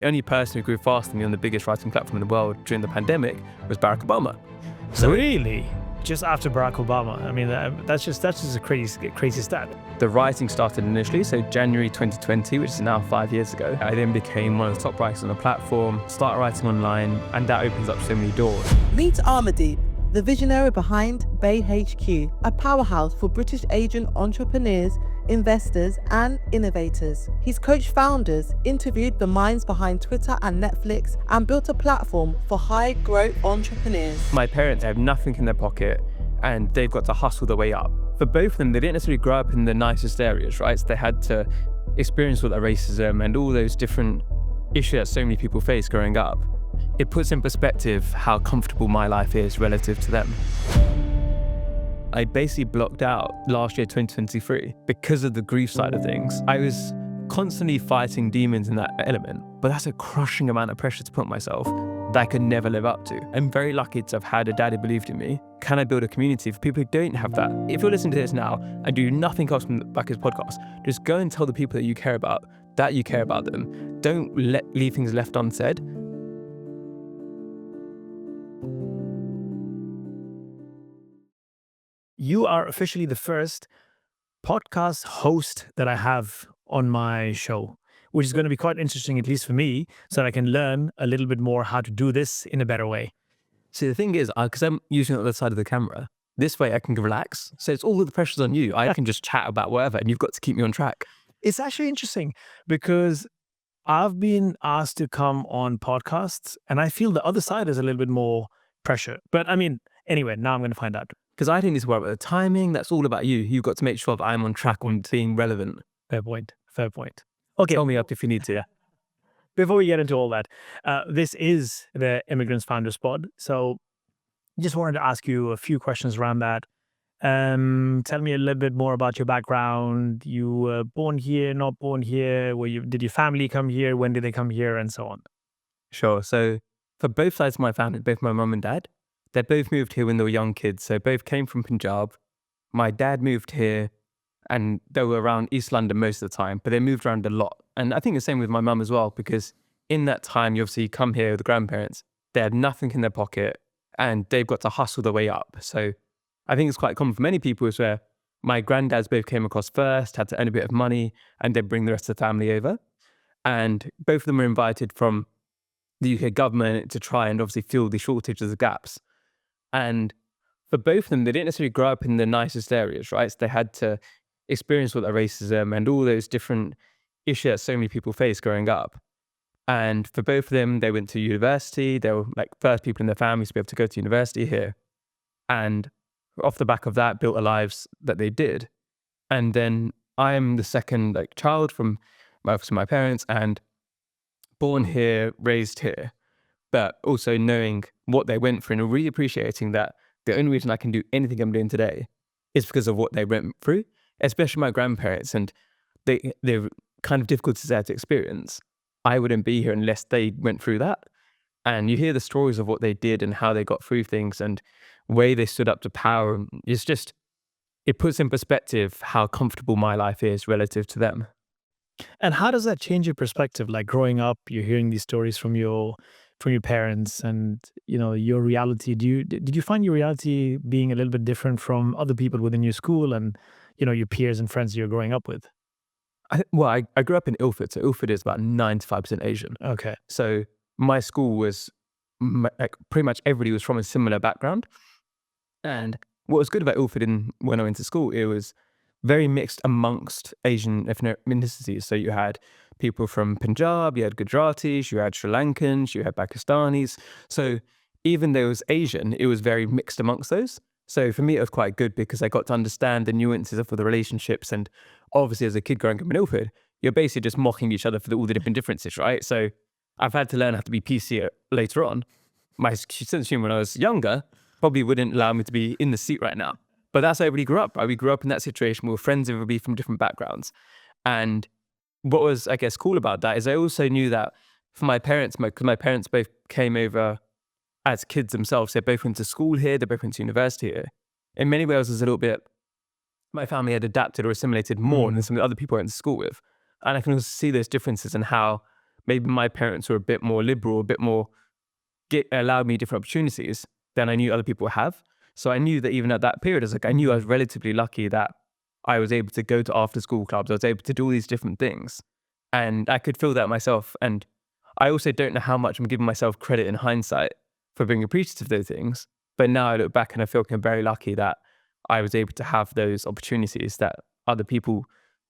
The only person who grew faster than me on the biggest writing platform in the world during the pandemic was Barack Obama. So really? Just after Barack Obama? I mean, that's just a crazy stat. the writing started initially, so January 2020, which is now 5 years ago. I then became one of the top writers on the platform, started writing online, and that opens up so many doors. Meet Amardeep, the visionary behind BaeHQ, a powerhouse for British Asian entrepreneurs, investors, and innovators. He's coached founders, interviewed the minds behind Twitter and Netflix, and built a platform for high-growth entrepreneurs. My parents have nothing in their pocket, and they've got to hustle their way up. For both of them, they didn't necessarily grow up in the nicest areas, right? So they had to experience all that racism and all those different issues that so many people face growing up. It puts in perspective how comfortable my life is relative to them. I basically blocked out last year, 2023, because of the grief side of things. I was constantly fighting demons in that element, but that's a crushing amount of pressure to put on myself that I could never live up to. I'm very lucky to have had a dad who believed in me. Can I build a community for people who don't have that? If you're listening to this now and do nothing else from the back of this podcast, just go and tell the people that you care about them. Don't leave things left unsaid. You are officially the first podcast host that I have on my show, which is going to be quite interesting, at least for me, so that I can learn a little bit more how to do this in a better way. See, the thing is, because I'm using the other side of the camera, this way I can relax. So it's all of the pressure's on you. I can just chat about whatever, and you've got to keep me on track. It's actually interesting because I've been asked to come on podcasts, and I feel the other side is a little bit more pressure. But I mean, anyway, now I'm going to find out. Because I don't need to worry about the timing. That's all about you. You've got to make sure that I'm on track on being relevant. Fair point. Okay. Tell me up if you need to. Yeah. Before we get into all that, this is the Immigrants Founders Pod. So just wanted to ask you a few questions around that. Tell me a little bit more about your background. You were born here, not born here? Did your family come here? When did they come here? And so on. Sure. So for both sides of my family, both my mum and dad, they both moved here when they were young kids. So both came from Punjab. My dad moved here and they were around East London most of the time, but they moved around a lot. And I think the same with my mum as well, because in that time, you obviously come here with the grandparents. They had nothing in their pocket and they've got to hustle their way up. So I think it's quite common for many people is where my granddads both came across first, had to earn a bit of money, and they bring the rest of the family over. And both of them were invited from the UK government to try and obviously fill the shortages, the gaps. And for both of them, they didn't necessarily grow up in the nicest areas, right? So they had to experience all that racism and all those different issues that so many people face growing up. And for both of them, they went to university. They were like first people in their families to be able to go to university here. And off the back of that, built the lives that they did. And then I am the second child from my parents and born here, raised here. But also knowing what they went through and really appreciating that the only reason I can do anything I'm doing today is because of what they went through, especially my grandparents. And they're kind of difficulties they had to experience. I wouldn't be here unless they went through that. And you hear the stories of what they did and how they got through things and way they stood up to power. It puts in perspective how comfortable my life is relative to them. And how does that change your perspective? Like growing up, you're hearing these stories from your parents and, your reality. Did you find your reality being a little bit different from other people within your school and, your peers and friends you're growing up with? I grew up in Ilford. So Ilford is about 95% Asian. Okay. So my school was pretty much everybody was from a similar background. And what was good about Ilford when I went to school, it was very mixed amongst Asian ethnicities. So you had people from Punjab, you had Gujaratis, you had Sri Lankans, you had Pakistanis. So even though it was Asian, it was very mixed amongst those. So for me, it was quite good because I got to understand the nuances of the relationships. And obviously as a kid growing up in Ilford, you're basically just mocking each other for all the different differences, right? So I've had to learn how to be PC later on. My sense of humor when I was younger probably wouldn't allow me to be in the seat right now. But that's how everybody grew up, right? We grew up in that situation where friends of everybody from different backgrounds. And what was, I guess, cool about that is I also knew that for my parents, because my parents both came over as kids themselves. They both went to school here, they both went to university here. In many ways, it was a little bit, my family had adapted or assimilated more than some of the other people I went to school with. And I can also see those differences in how maybe my parents were a bit more liberal, a bit more allowed me different opportunities than I knew other people have. So I knew that even at that period, I knew I was relatively lucky that I was able to go to after school clubs. I was able to do all these different things, and I could feel that myself. And I also don't know how much I'm giving myself credit in hindsight for being appreciative of those things. But now I look back and I feel very lucky that I was able to have those opportunities that other people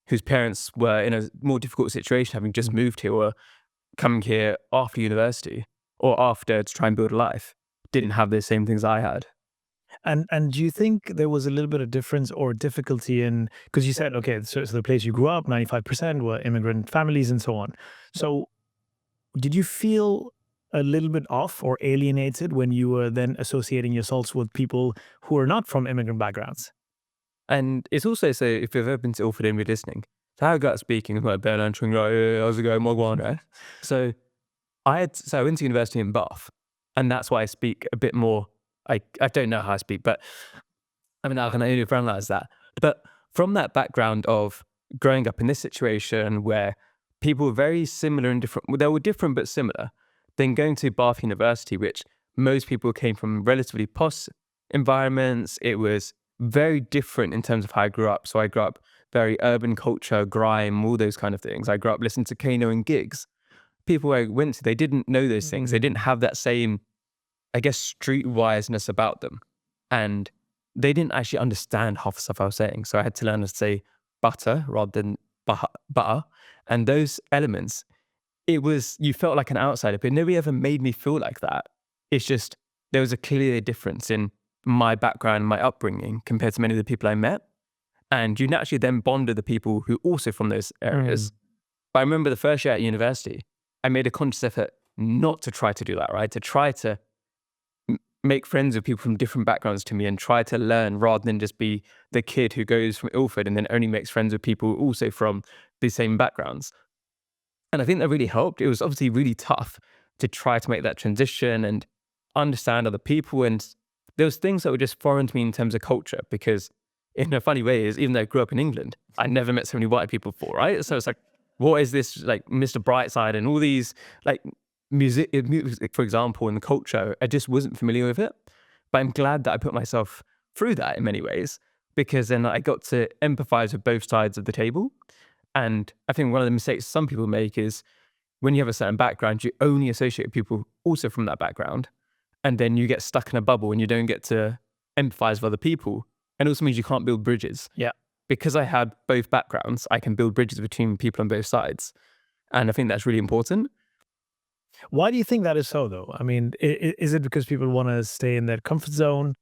whose parents were in a more difficult situation, having just moved here or coming here after university or after to try and build a life, didn't have the same things I had. And do you think there was a little bit of difference or difficulty in, because you said, okay, so the place you grew up, 95% were immigrant families and so on. So did you feel a little bit off or alienated when you were then associating yourselves with people who are not from immigrant backgrounds? And it's also, so if you've ever been to Ilford and you're listening, so how I got speaking is like Ben answering, like, "Hey, how's it going, Mogwan?" Right? So I went to university in Bath, and that's why I speak a bit more. I don't know how I speak, but I mean, I can only analyze that. But from that background of growing up in this situation where people were very similar and different, well, they were different but similar, then going to Bath University, which most people came from relatively posh environments, it was very different in terms of how I grew up. So I grew up very urban culture, grime, all those kind of things. I grew up listening to Kano and gigs. People I went to, they didn't know those things. They didn't have that same, I guess, streetwiseness about them. And they didn't actually understand half the stuff I was saying. So I had to learn to say butter rather than butter. And those elements, it was, you felt like an outsider, but nobody ever made me feel like that. It's just, there was a clear difference in my background, my upbringing compared to many of the people I met. And you naturally then bond with the people who also from those areas. But I remember the first year at university, I made a conscious effort not to try to do that, right? To try to make friends with people from different backgrounds to me and try to learn rather than just be the kid who goes from Ilford and then only makes friends with people also from the same backgrounds. And I think that really helped. It was obviously really tough to try to make that transition and understand other people. And there was things that were just foreign to me in terms of culture, because in a funny way is, even though I grew up in England, I never met so many white people before, right? So it's like, what is this, like Mr. Brightside and all these like music, for example, and the culture, I just wasn't familiar with it. But I'm glad that I put myself through that in many ways, because then I got to empathize with both sides of the table. And I think one of the mistakes some people make is when you have a certain background, you only associate with people also from that background. And then you get stuck in a bubble and you don't get to empathize with other people. And it also means you can't build bridges. Yeah. Because I had both backgrounds, I can build bridges between people on both sides. And I think that's really important. Why do you think that is so, though? I mean, is it because people want to stay in their comfort zone?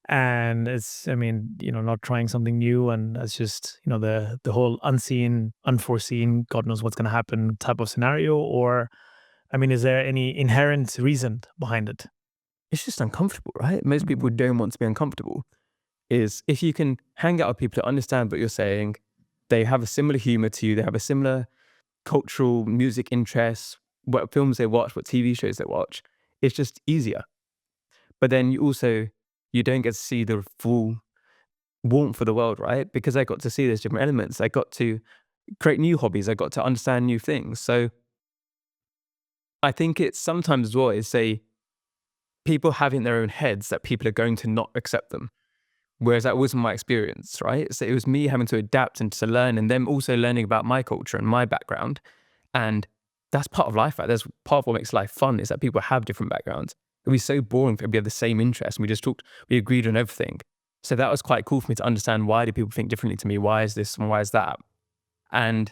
And it's, I mean, not trying something new, and it's just, the whole unseen, unforeseen, God knows what's going to happen type of scenario? Or, I mean, is there any inherent reason behind it? It's just uncomfortable, right? Most people don't want to be uncomfortable. Is if you can hang out with people that understand what you're saying, they have a similar humor to you, they have a similar cultural music interests, what films they watch, what TV shows they watch, it's just easier. But then you don't get to see the full warmth of the world, right? Because I got to see those different elements. I got to create new hobbies. I got to understand new things. So I think it's sometimes as well is people have in their own heads that people are going to not accept them. Whereas that wasn't my experience, right? So it was me having to adapt and to learn, and them also learning about my culture and my background. And that's part of life, right? That's part of what makes life fun, is that people have different backgrounds. It would be so boring if we had the same interests and we agreed on everything. So that was quite cool for me to understand, why do people think differently to me? Why is this and why is that? And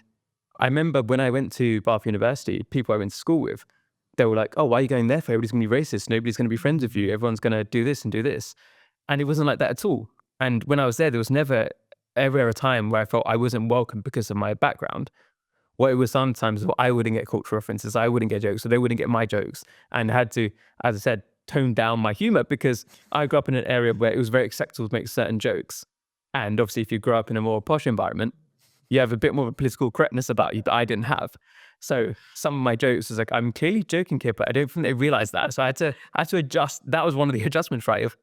I remember when I went to Bath University, people I went to school with, they were like, "Oh, why are you going there for? Everybody's going to be racist. Nobody's going to be friends with you. Everyone's going to do this and do this." And it wasn't like that at all. And when I was there was never ever a time where I felt I wasn't welcome because of my background. What it was sometimes, I wouldn't get cultural references, I wouldn't get jokes, or they wouldn't get my jokes. And I had to, as I said, tone down my humor, because I grew up in an area where it was very acceptable to make certain jokes. And obviously, if you grow up in a more posh environment, you have a bit more of a political correctness about you that I didn't have. So some of my jokes was like, I'm clearly joking here, but I don't think they realized that. So I had to adjust. That was one of the adjustments, right? Of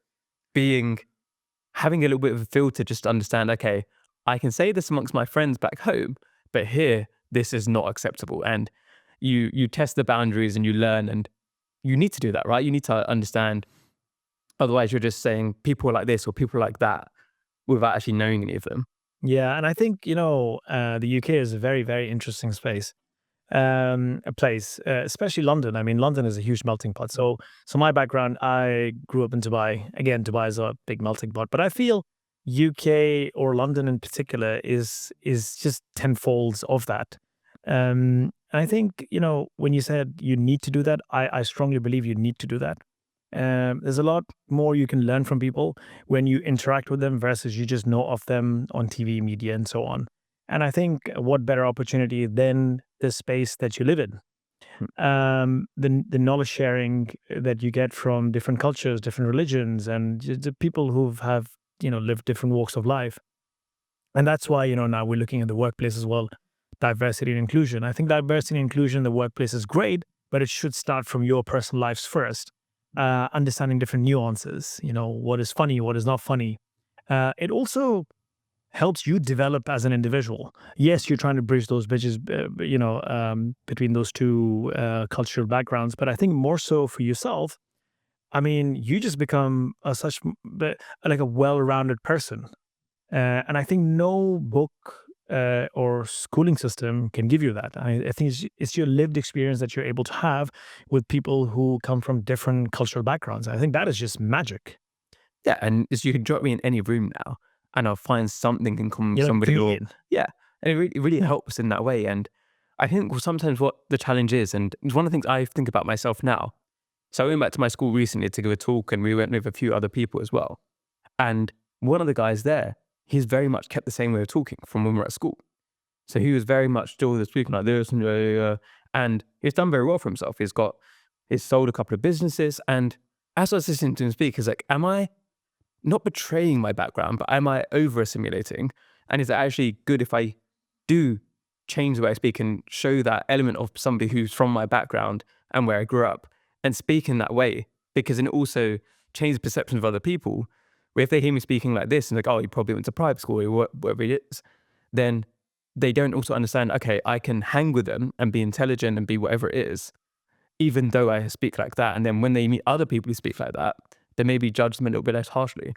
having a little bit of a filter, just to understand, okay, I can say this amongst my friends back home, but here, this is not acceptable. And you test the boundaries and you learn, and you need to do that, right? You need to understand. Otherwise, you're just saying people are like this or people are like that without actually knowing any of them. Yeah, and I think the UK is a very, very interesting space, a place, especially London. I mean, London is a huge melting pot. So my background, I grew up in Dubai. Again, Dubai is a big melting pot, but I feel UK or London in particular is just tenfolds of that. And I think when you said you need to do that, I strongly believe you need to do that. There's a lot more you can learn from people when you interact with them versus you just know of them on TV, media, and so on. And I think what better opportunity than the space that you live in? The knowledge sharing that you get from different cultures, different religions, and the people who have lived different walks of life. And that's why now we're looking at the workplace as well, diversity and inclusion. I think diversity and inclusion in the workplace is great, but it should start from your personal lives first. Understanding different nuances, what is funny, what is not funny. It also helps you develop as an individual. Yes, you're trying to bridge those bridges, between those two cultural backgrounds, but I think more so for yourself. I mean, you just become like a well-rounded person, and I think no book or schooling system can give you that. I think it's your lived experience that you're able to have with people who come from different cultural backgrounds. I think that is just magic. Yeah, and you can drop me in any room now, and I'll find something in common with somebody. Yeah, and it really helps in that way. And I think sometimes what the challenge is, and it's one of the things I think about myself now. So I went back to my school recently to give a talk, and we went with a few other people as well. And one of the guys there, he's very much kept the same way of talking from when we were at school. So he was very much still speaking like this, and he's done very well for himself. He's sold a couple of businesses, and as I was listening to him speak, he's like, am I not betraying my background, but am I over assimilating? And is it actually good if I do change the way I speak and show that element of somebody who's from my background and where I grew up and speak in that way? Because it also changes perceptions of other people. Where if they hear me speaking like this and like, oh, you probably went to private school or whatever it is, then they don't also understand, okay, I can hang with them and be intelligent and be whatever it is, even though I speak like that. And then when they meet other people who speak like that, they maybe judge them a little bit less harshly.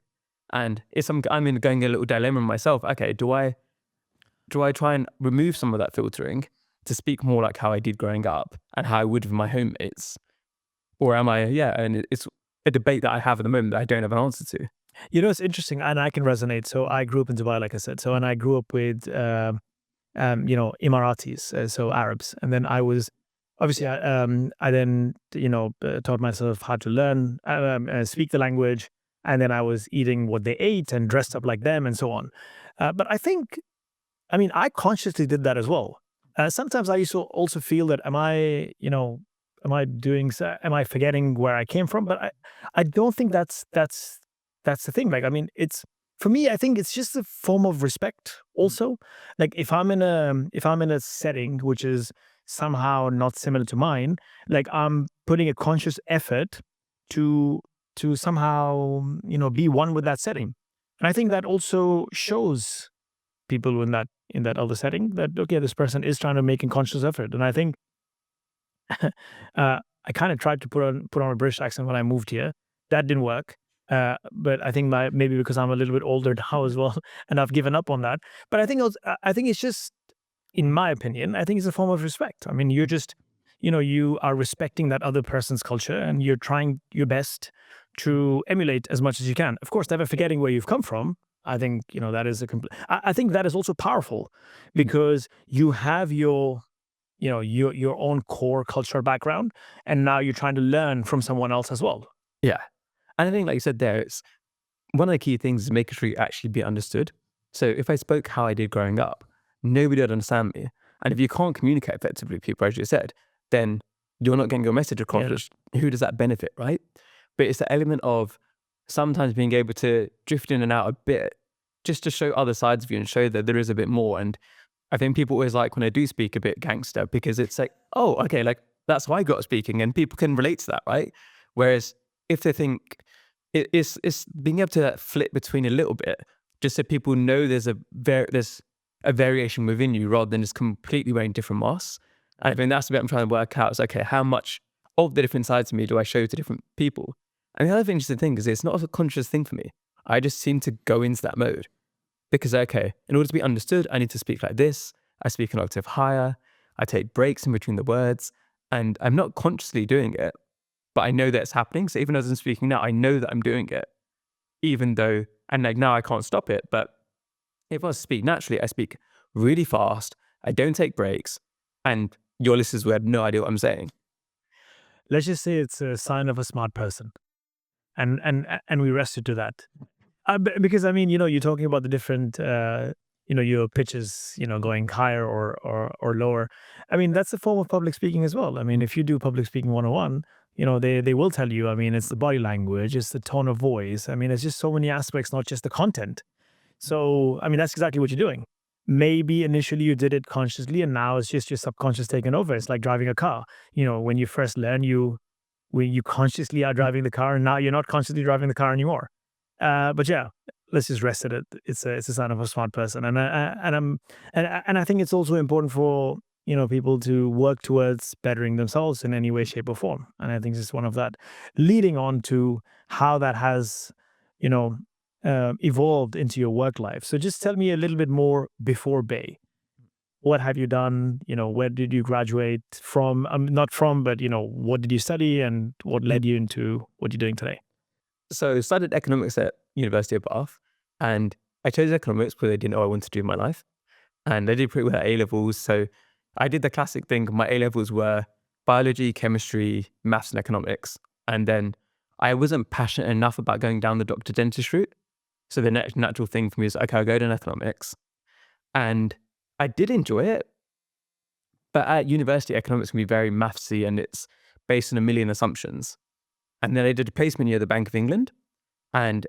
And I'm going a little dilemma myself. Okay, do I try and remove some of that filtering to speak more like how I did growing up and how I would with my homemates? Or am I, and it's a debate that I have at the moment that I don't have an answer to. It's interesting, and I can resonate. So I grew up in Dubai, like I said. And I grew up with, Emiratis, so Arabs. And then I was, obviously, I then, taught myself how to learn, speak the language. And then I was eating what they ate and dressed up like them and so on. But I consciously did that as well. Sometimes I used to also feel that, am I forgetting where I came from? But I don't think that's the thing. Like, it's, for me, I think it's just a form of respect also. Like if I'm in a setting which is somehow not similar to mine, like I'm putting a conscious effort to somehow, be one with that setting. And I think that also shows people in that other setting that, okay, this person is trying to make a conscious effort. And I think I kind of tried to put on a British accent when I moved here. That didn't work. But I think maybe because I'm a little bit older now as well, and I've given up on that. But I think it's just, in my opinion, I think it's a form of respect. I mean, you're just, you are respecting that other person's culture, and you're trying your best to emulate as much as you can. Of course, never forgetting where you've come from. I think that is I think that is also powerful, because you have your own core cultural background, and now you're trying to learn from someone else as well. Yeah. And I think, like you said there, it's one of the key things is making sure you actually be understood. So if I spoke how I did growing up, nobody would understand me. And if you can't communicate effectively with people, as you said, then you're not getting your message across. Yeah. Who does that benefit, right? But it's the element of sometimes being able to drift in and out a bit, just to show other sides of you and show that there is a bit more. And I think people always like when I do speak a bit gangster, because it's like, oh, okay, like that's why I got speaking, and people can relate to that, right? Whereas if they think it's being able to flip between a little bit, just so people know there's a variation within you, rather than just completely wearing different masks. And I think that's the bit I'm trying to work out is, okay, how much of the different sides of me do I show to different people? And the other interesting thing is it's not a conscious thing for me. I just seem to go into that mode because, okay, in order to be understood, I need to speak like this. I speak an octave higher. I take breaks in between the words, and I'm not consciously doing it, but I know that it's happening. So even as I'm speaking now, I know that I'm doing it, even though, and like now I can't stop it. But if I speak naturally, I speak really fast. I don't take breaks, and your listeners will have no idea what I'm saying. Let's just say it's a sign of a smart person, and we rest it to that. Because I mean, you're talking about the different, your pitches, going higher or lower. I mean, that's a form of public speaking as well. I mean, if you do public speaking 101, they will tell you. I mean, it's the body language, it's the tone of voice. I mean, it's just so many aspects, not just the content. So, I mean, that's exactly what you're doing. Maybe initially you did it consciously, and now it's just your subconscious taking over. It's like driving a car. When you first learn, when you consciously are driving the car, and now you're not consciously driving the car anymore. But yeah, let's just rest at it. It's a sign of a smart person, and I think it's also important for people to work towards bettering themselves in any way, shape, or form. And I think this is one of that. Leading on to how that has, you know, evolved into your work life. So just tell me a little bit more before Bae. What have you done? Where did you graduate from? Not from, but what did you study, and what led you into what you're doing today? So I studied economics at University of Bath, and I chose economics because I didn't know what I wanted to do in my life. And I did pretty well at A-levels. So I did the classic thing. My A-levels were biology, chemistry, maths, and economics. And then I wasn't passionate enough about going down the doctor dentist route. So the next natural thing for me is, okay, I'll go down economics. And I did enjoy it. But at university, economics can be very mathsy, and it's based on a million assumptions. And then I did a placement year at the Bank of England. And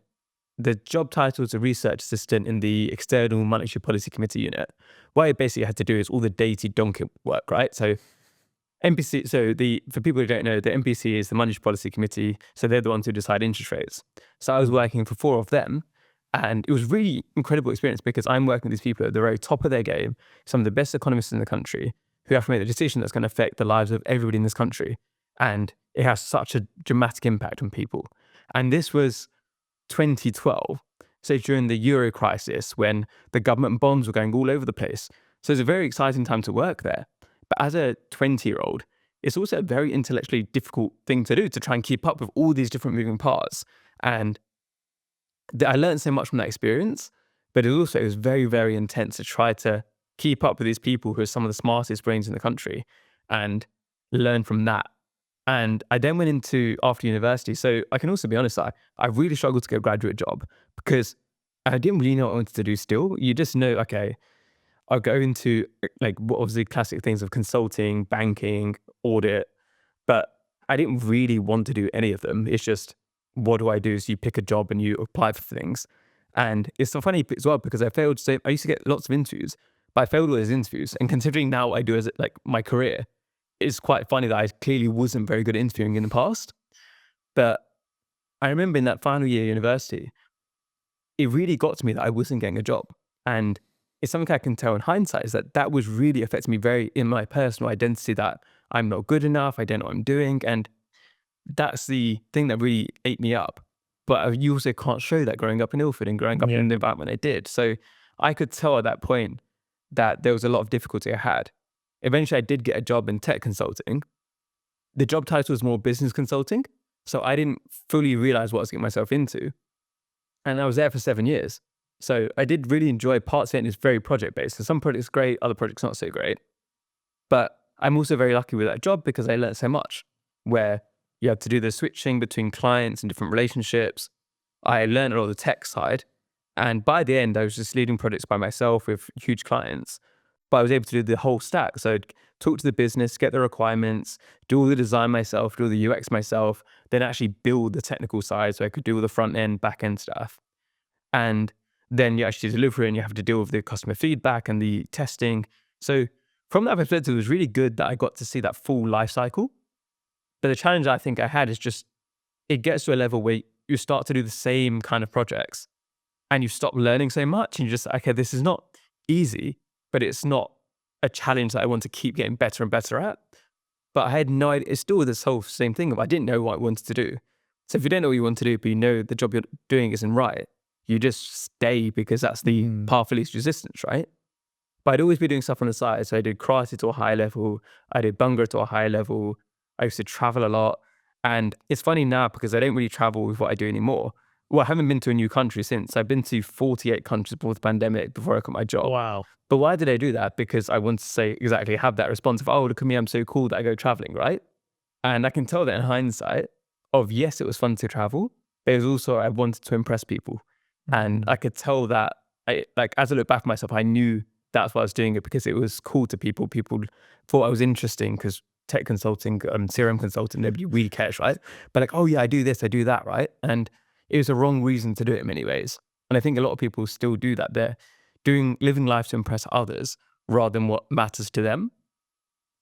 the job title is a research assistant in the External Monetary Policy Committee unit. What I basically had to do is all the daily donkey work, right? So MPC, for people who don't know, the MPC is the Monetary Policy Committee. So they're the ones who decide interest rates. So I was working for 4 of them. And it was really incredible experience because I'm working with these people at the very top of their game, some of the best economists in the country, who have to make a decision that's going to affect the lives of everybody in this country. And it has such a dramatic impact on people. And this was 2012, so during the Euro crisis, when the government bonds were going all over the place. So it's a very exciting time to work there. But as a 20-year-old, it's also a very intellectually difficult thing to do, to try and keep up with all these different moving parts. And I learned so much from that experience, but it was very, very intense to try to keep up with these people who are some of the smartest brains in the country and learn from that. And I then went into after university. So I can also be honest, I really struggled to get a graduate job because I didn't really know what I wanted to do still. You just know, okay, I'll go into like what was the classic things of consulting, banking, audit, but I didn't really want to do any of them. It's just, what do I do? So you pick a job and you apply for things. And it's so funny as well because I failed. So I used to get lots of interviews, but I failed all those interviews. And considering now what I do as like my career, it's quite funny that I clearly wasn't very good at interviewing in the past. But I remember in that final year of university, it really got to me that I wasn't getting a job. And it's something I can tell in hindsight is that was really affecting me very in my personal identity, that I'm not good enough, I don't know what I'm doing. And that's the thing that really ate me up. But you also can't show that growing up in Ilford and growing up in the environment I did. So I could tell at that point that there was a lot of difficulty I had. Eventually, I did get a job in tech consulting. The job title was more business consulting. So I didn't fully realize what I was getting myself into. And I was there for 7 years. So I did really enjoy parts of it, and it's very project-based. So some projects great, other projects not so great. But I'm also very lucky with that job because I learned so much, where you have to do the switching between clients and different relationships. I learned a lot of the tech side. And by the end, I was just leading projects by myself with huge clients. But I was able to do the whole stack. So I'd talk to the business, get the requirements, do all the design myself, do all the UX myself, then actually build the technical side so I could do all the front end, back end stuff. And then you actually deliver it and you have to deal with the customer feedback and the testing. So from that perspective, it was really good that I got to see that full life cycle. But the challenge I think I had is just, it gets to a level where you start to do the same kind of projects and you stop learning so much and you just, okay, this is not easy, but it's not a challenge that I want to keep getting better and better at. But I had no idea. It's still this whole same thing of I didn't know what I wanted to do. So if you don't know what you want to do, but you know the job you're doing isn't right, you just stay because that's the path of least resistance, right? But I'd always be doing stuff on the side. So I did karate to a high level. I did bunga to a high level. I used to travel a lot. And it's funny now because I don't really travel with what I do anymore. Well, I haven't been to a new country since. I've been to 48 countries before the pandemic, before I got my job. Wow. But why did I do that? Because I want to say exactly have that response of, oh, look at me, I'm so cool that I go traveling, right? And I can tell that in hindsight of, yes, it was fun to travel, but it was also, I wanted to impress people. And I could tell that, as I look back at myself, I knew that's why I was doing it because it was cool to people. People thought I was interesting because tech consulting, CRM consulting, nobody really cares, right? But like, oh yeah, I do this, I do that, right? And it was the wrong reason to do it in many ways. And I think a lot of people still do that. They're living life to impress others rather than what matters to them.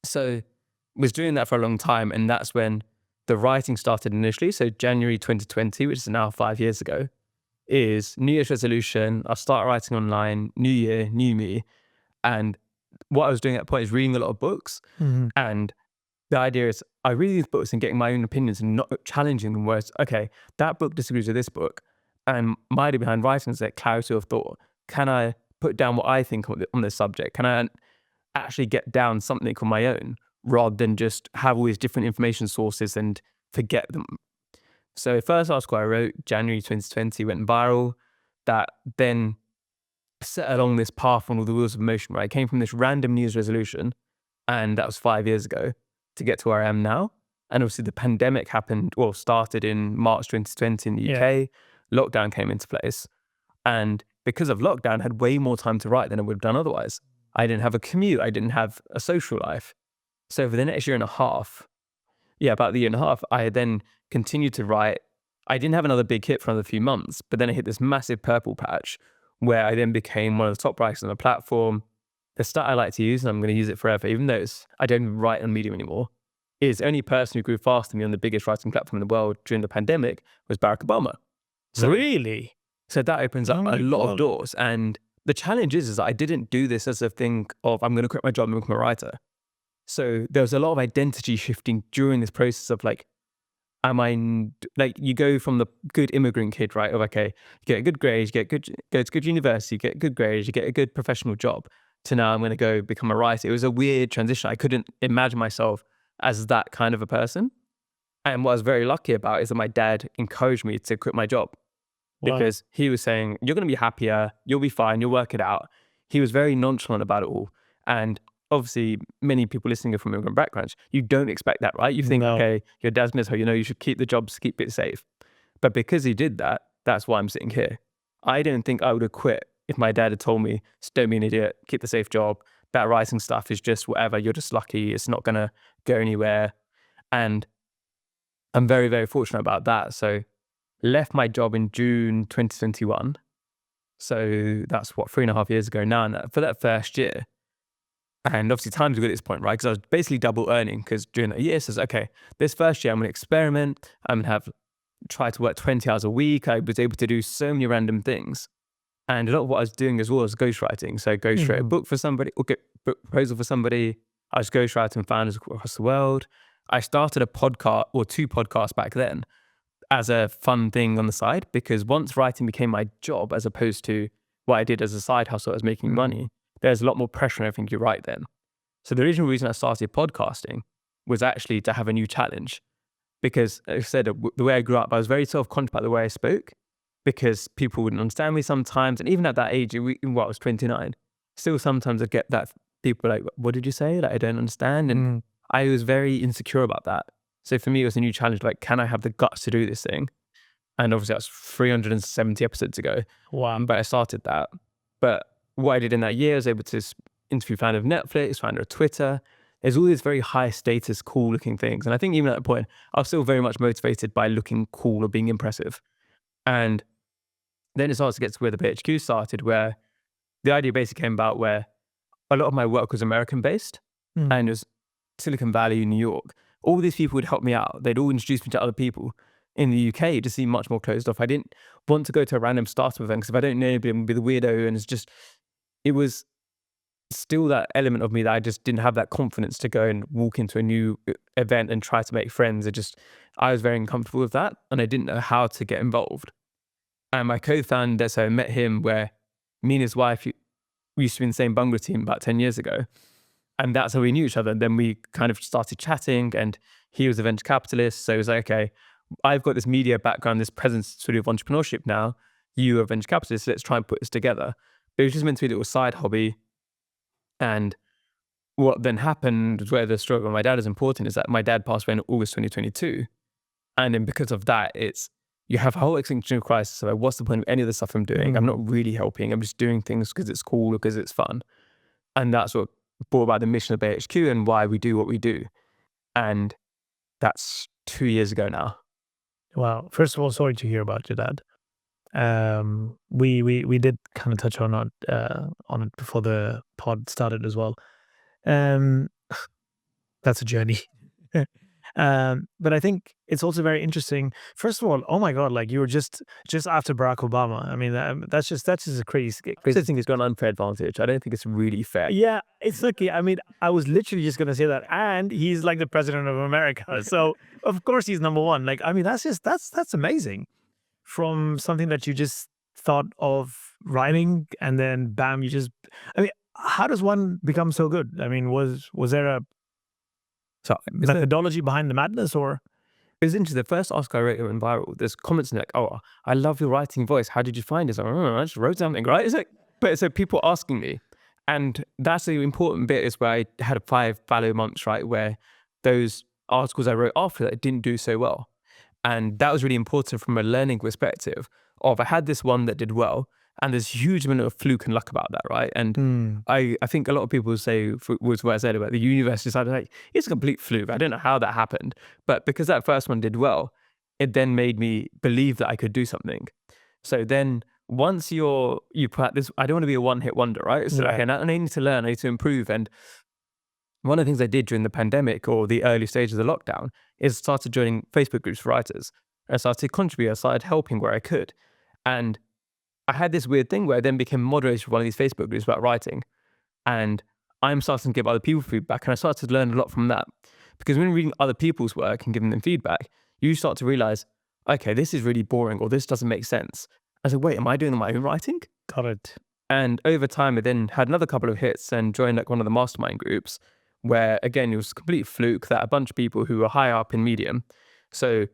So was doing that for a long time. And that's when the writing started initially. So January 2020, which is now 5 years ago, is New Year's resolution. I'll start writing online, new year, new me. And what I was doing at that point is reading a lot of books. And the idea is I read these books and getting my own opinions and not challenging them, whereas, okay, that book disagrees with this book. And my idea behind writing is that clarity of thought. Can I put down what I think on this subject? Can I actually get down something on my own rather than just have all these different information sources and forget them? So the first article I wrote, January 2020, went viral. That then set along this path on all the wheels of motion, where I came from this random New Year's resolution, and that was 5 years ago, to get to where I am now. And obviously the pandemic started in March 2020 in the UK. Lockdown came into place. And because of lockdown, I had way more time to write than I would have done otherwise. I didn't have a commute. I didn't have a social life. So for the next year and a half, about the year and a half, I then continued to write. I didn't have another big hit for another few months, but then I hit this massive purple patch where I then became one of the top writers on the platform. The stat I like to use, and I'm going to use it forever, even though I don't write on Medium anymore, is the only person who grew faster than me on the biggest writing platform in the world during the pandemic was Barack Obama. So, Really? So that opens up a lot of doors. And the challenge is that I didn't do this as a thing of I'm going to quit my job and become a writer. So there was a lot of identity shifting during this process of you go from the good immigrant kid, right? Of okay, you get a good grades, go to good university, you get good grades, you get a good professional job, to now I'm going to go become a writer. It was a weird transition. I couldn't imagine myself as that kind of a person. And what I was very lucky about is that my dad encouraged me to quit my job because he was saying, you're going to be happier, you'll be fine, you'll work it out. He was very nonchalant about it all. And obviously, many people listening are from immigrant backgrounds. You don't expect that, right? You think, okay, your dad's miserable, you should keep the jobs, keep it safe. But because he did that, that's why I'm sitting here. I don't think I would have quit if my dad had told me, don't be an idiot, keep the safe job. That writing stuff is just whatever, you're just lucky, it's not going to go anywhere. And I'm very, very fortunate about that. So left my job in June 2021. So that's 3.5 years ago now. And for that first year, and obviously times were good at this point, right? Because I was basically double earning because during that year, it says, okay, this first year I'm going to experiment. I'm going to try to work 20 hours a week. I was able to do so many random things. And a lot of what I was doing as well was ghostwriting. So ghostwrite a book for somebody, or get book proposal for somebody. I was ghostwriting founders across the world. I started a podcast or 2 podcasts back then as a fun thing on the side, because once writing became my job as opposed to what I did as a side hustle, as making money, there's a lot more pressure on everything you write then. So the original reason I started podcasting was actually to have a new challenge, because like I said, the way I grew up, I was very self-conscious about the way I spoke because people wouldn't understand me sometimes. And even at that age, I was 29, still sometimes I get that people are like, what did you say? Like, I don't understand. And I was very insecure about that. So for me, it was a new challenge. Like, can I have the guts to do this thing? And obviously that's 370 episodes ago. Wow. But I started that. But what I did in that year, I was able to interview founder of Netflix, founder of Twitter. There's all these very high status, cool looking things. And I think even at that point, I was still very much motivated by looking cool or being impressive. And then it started to get to where the BaeHQ started, where the idea basically came about where a lot of my work was American based and it was Silicon Valley, New York. All these people would help me out. They'd all introduce me to other people. In the UK, it just seemed much more closed off. I didn't want to go to a random startup event because if I don't know anybody, I'm going to be the weirdo. And it was still that element of me that I just didn't have that confidence to go and walk into a new event and try to make friends. I was very uncomfortable with that, and I didn't know how to get involved. And my co-founder, so I met him where me and his wife, we used to be in the same bungalow team about 10 years ago. And that's how we knew each other. And then we kind of started chatting, and he was a venture capitalist. So it was like, okay, I've got this media background, this presence sort of entrepreneurship now. You are a venture capitalist, so let's try and put this together. But it was just meant to be a little side hobby. And what then happened, where the story of my dad is important, is that my dad passed away in August 2022. And then because of that, you have a whole existential crisis of what's the point of any of the stuff I'm doing? I'm not really helping. I'm just doing things because it's cool or because it's fun. And that's what brought about the mission of BaeHQ and why we do what we do. And that's 2 years ago now. Wow. First of all, sorry to hear about your dad. We did kind of touch on it before the pod started as well. That's a journey. But I think it's also very interesting. First of all, oh my God, like you were just after Barack Obama. I mean, that's just a crazy. I think it's got an unfair advantage. I don't think it's really fair. Yeah, it's lucky. I mean, I was literally just gonna say that, and he's like the president of America, so of course he's number one. Like, I mean, that's amazing. From something that you just thought of writing, and then bam, I mean, how does one become so good? I mean, was there a methodology behind the madness, or? It was interesting. The first article I wrote went viral. There's comments in like, "Oh, I love your writing voice. How did you find it?" It's like, "Oh, I just wrote something, right?" It's like, but so people asking me, and that's the important bit. Is where I had 5 fallow months, right, where those articles I wrote after that didn't do so well, and that was really important from a learning perspective. I had this one that did well, and there's a huge amount of fluke and luck about that, right? And I think a lot of people say, was what I said about the universe decided, like, it's a complete fluke. I don't know how that happened. But because that first one did well, it then made me believe that I could do something. So then once you practice, I don't want to be a one-hit wonder, right? So okay, I need to learn, I need to improve. And one of the things I did during the pandemic or the early stages of the lockdown is started joining Facebook groups for writers. I started contributing, I started helping where I could. And I had this weird thing where I then became moderator of one of these Facebook groups about writing. And I'm starting to give other people feedback. And I started to learn a lot from that. Because when reading other people's work and giving them feedback, you start to realize, okay, this is really boring or this doesn't make sense. I said, wait, am I doing my own writing? Got it. And over time, I then had another couple of hits and joined like one of the mastermind groups where, again, it was a complete fluke that a bunch of people who were high up in Medium. So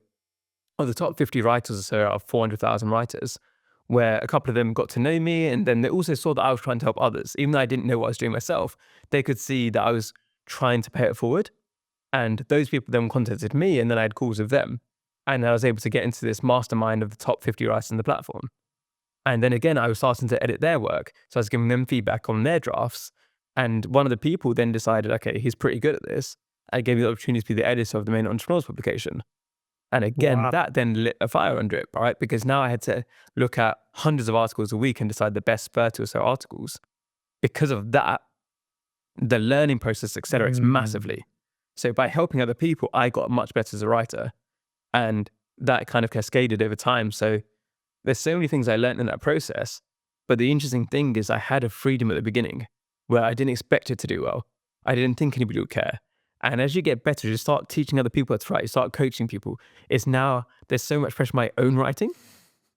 of the top 50 writers or so out of 400,000 writers, where a couple of them got to know me, and then they also saw that I was trying to help others. Even though I didn't know what I was doing myself, they could see that I was trying to pay it forward. And those people then contacted me, and then I had calls with them. And I was able to get into this mastermind of the top 50 writers on the platform. And then again, I was starting to edit their work. So I was giving them feedback on their drafts. And one of the people then decided, okay, he's pretty good at this. I gave me the opportunity to be the editor of the main entrepreneurs publication. And again, that then lit a fire under it, right? Because now I had to look at hundreds of articles a week and decide the best 30 or so articles. Because of that, the learning process accelerates massively. So by helping other people, I got much better as a writer. And that kind of cascaded over time. So there's so many things I learned in that process. But the interesting thing is I had a freedom at the beginning where I didn't expect it to do well. I didn't think anybody would care. And as you get better, you start teaching other people how to write, you start coaching people. There's so much pressure on my own writing.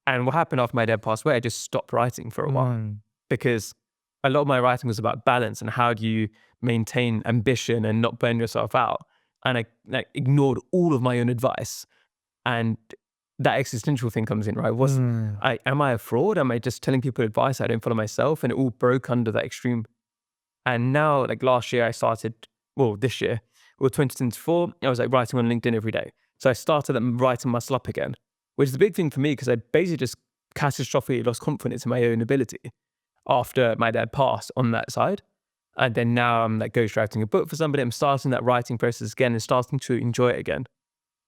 And what happened after my dad passed away, I just stopped writing for a while because a lot of my writing was about balance and how do you maintain ambition and not burn yourself out. And I ignored all of my own advice. And that existential thing comes in, right? Am I a fraud? Am I just telling people advice I don't follow myself? And it all broke under that extreme. And now, like last year, this year, 2024, I was like writing on LinkedIn every day. So I started writing muscle up again, which is a big thing for me because I basically just catastrophically lost confidence in my own ability after my dad passed on that side. And then now I'm like ghostwriting a book for somebody. I'm starting that writing process again and starting to enjoy it again,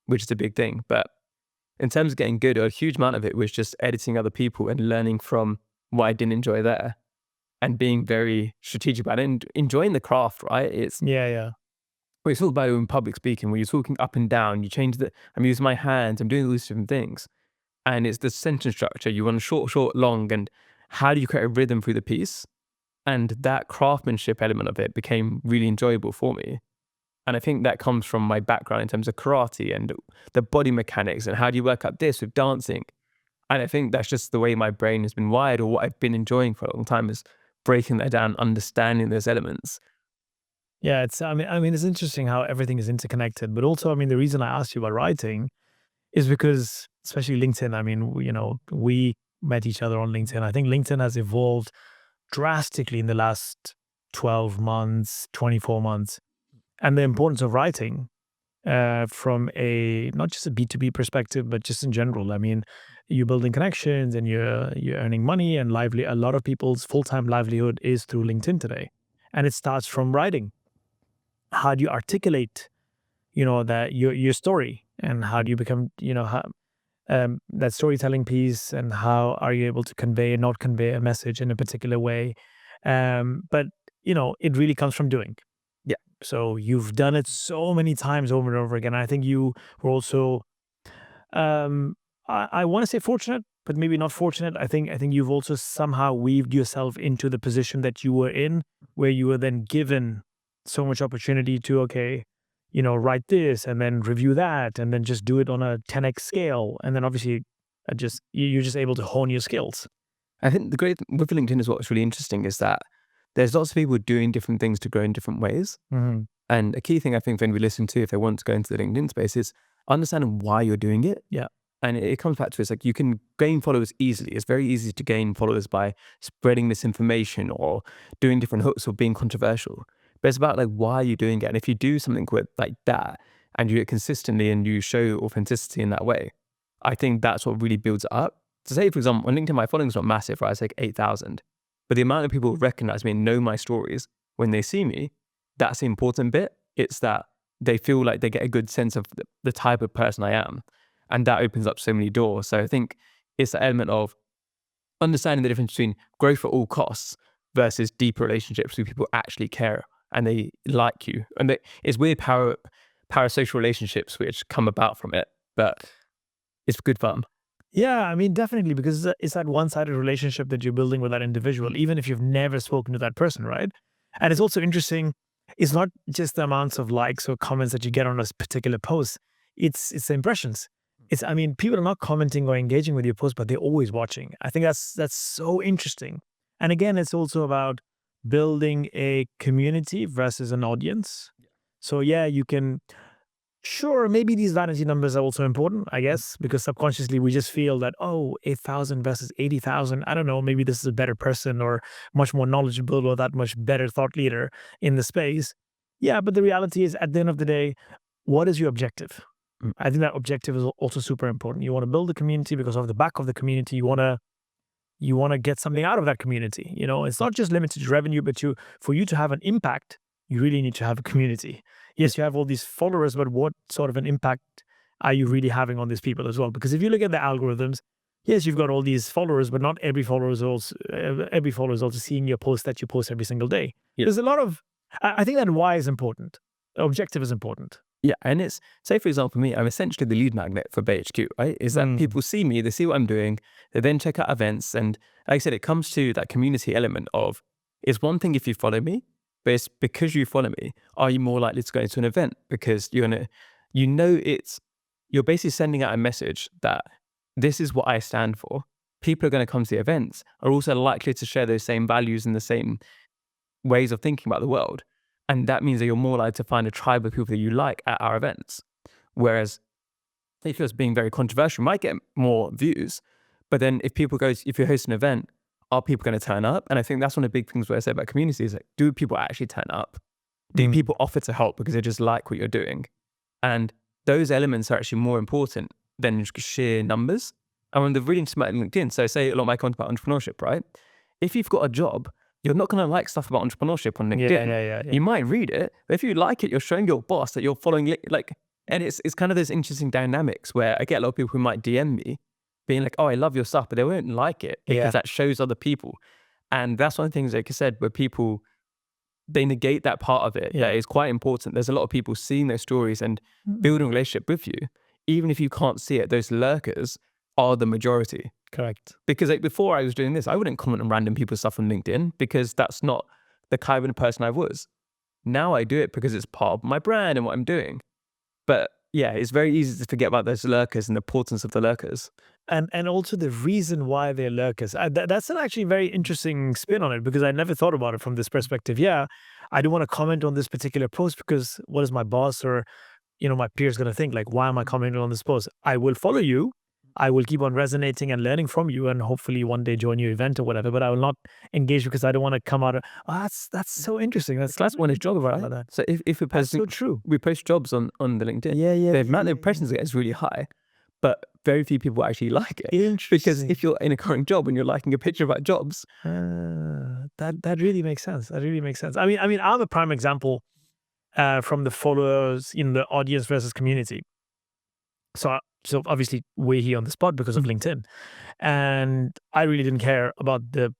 which is a big thing. But in terms of getting good, a huge amount of it was just editing other people and learning from what I didn't enjoy there and being very strategic about it and enjoying the craft, right? It's all about in public speaking, where you're talking up and down, I'm using my hands, I'm doing all these different things. And it's the sentence structure. You want short, long, and how do you create a rhythm through the piece? And that craftsmanship element of it became really enjoyable for me. And I think that comes from my background in terms of karate and the body mechanics and how do you work up this with dancing. And I think that's just the way my brain has been wired, or what I've been enjoying for a long time, is breaking that down, understanding those elements. Yeah, I mean, it's interesting how everything is interconnected. But also, I mean, the reason I asked you about writing is because, especially LinkedIn. I mean, we met each other on LinkedIn. I think LinkedIn has evolved drastically in the last 12 months, 24 months, and the importance of writing from a not just a B2B perspective, but just in general. I mean, you're building connections and you're earning money and lively. A lot of people's full-time livelihood is through LinkedIn today, and it starts from writing. How do you articulate, that your story, and how do you become, that storytelling piece, and how are you able to convey and not convey a message in a particular way? But it really comes from doing. Yeah. So you've done it so many times over and over again. I think you were also, I want to say fortunate, but maybe not fortunate. I think you've also somehow weaved yourself into the position that you were in, where you were then given so much opportunity to, okay, write this and then review that and then just do it on a 10x scale. And then obviously you're just able to hone your skills. I think the great thing with LinkedIn is what's really interesting is that there's lots of people doing different things to grow in different ways. Mhm. And a key thing I think when we listen to, if they want to go into the LinkedIn space, is understanding why you're doing it. Yeah. And it comes back to, it's like you can gain followers easily. It's very easy to gain followers by spreading misinformation or doing different hooks or being controversial. But it's about like, why are you doing it? And if you do something with like that and you do it consistently and you show authenticity in that way, I think that's what really builds it up. To say, for example, on LinkedIn, my following's not massive, right? It's like 8,000. But the amount of people who recognize me and know my stories when they see me, that's the important bit. It's that they feel like they get a good sense of the type of person I am. And that opens up so many doors. So I think it's the element of understanding the difference between growth at all costs versus deeper relationships with people who actually care and they like you. And it's weird parasocial relationships which come about from it, but it's good fun. Yeah, I mean, definitely, because it's that one-sided relationship that you're building with that individual, even if you've never spoken to that person, right? And it's also interesting, it's not just the amounts of likes or comments that you get on a particular post, it's the impressions. I mean, people are not commenting or engaging with your post, but they're always watching. I think that's so interesting. And again, it's also about building a community versus an audience. So yeah, you can. Sure, maybe these vanity numbers are also important, I guess, because subconsciously we just feel that, 8,000 versus 80,000, I don't know, maybe this is a better person or much more knowledgeable or that much better thought leader in the space. Yeah, but the reality is, at the end of the day, what is your objective? I think that objective is also super important. You want to build a community because off the back of the community, you want to get something out of that community. It's not just limited to revenue, but for you to have an impact, you really need to have a community. Yes, you have all these followers, but what sort of an impact are you really having on these people as well? Because if you look at the algorithms, yes, you've got all these followers, but not every follower is also seeing your post that you post every single day. Yeah. There's a lot of, I think that why is important. The objective is important. Yeah, and it's, say for example, me, I'm essentially the lead magnet for BaeHQ, right? Is that people see me, they see what I'm doing, they then check out events. And like I said, it comes to that community element of, it's one thing if you follow me, but it's because you follow me, are you more likely to go into an event? Because you're basically sending out a message that this is what I stand for. People are going to come to the events, are also likely to share those same values and the same ways of thinking about the world. And that means that you're more likely to find a tribe of people that you like at our events. Whereas if you're being very controversial, you might get more views. But then if you host an event, are people going to turn up? And I think that's one of the big things where I say about community is like, do people actually turn up? Do people offer to help because they just like what you're doing? And those elements are actually more important than just sheer numbers. And when they're really interested about LinkedIn, so say a lot of my content about entrepreneurship, right? If you've got a job, you're not going to like stuff about entrepreneurship on LinkedIn. Yeah. You might read it, but if you like it, you're showing your boss that you're following, and it's kind of those interesting dynamics where I get a lot of people who might DM me being like, I love your stuff, but they won't like it because that shows other people. And that's one of the things, like I said, where people, they negate that part of it. Yeah, it's quite important. There's a lot of people seeing those stories and building a relationship with you. Even if you can't see it, those lurkers, are the majority. Correct. Because like before I was doing this, I wouldn't comment on random people's stuff on LinkedIn because that's not the kind of person I was. Now I do it because it's part of my brand and what I'm doing. But yeah, it's very easy to forget about those lurkers and the importance of the lurkers. And also the reason why they're lurkers. That's an actually very interesting spin on it, because I never thought about it from this perspective. Yeah, I don't want to comment on this particular post because what is my boss or my peers going to think? Like, why am I commenting on this post? I will follow you. I will keep on resonating and learning from you, and hopefully one day join your event or whatever. But I will not engage because I don't want to come out of. Oh, that's so interesting. That's One is job about that. So if we That's post, so true. we post jobs on the LinkedIn. Yeah. The amount of impressions it gets really high, but very few people actually like it. Interesting. Because if you're in a current job and you're liking a picture about jobs, that really makes sense. That really makes sense. I mean, I'm a prime example from the followers in the audience versus community. So obviously we're here on the spot because of LinkedIn, and I really didn't care about the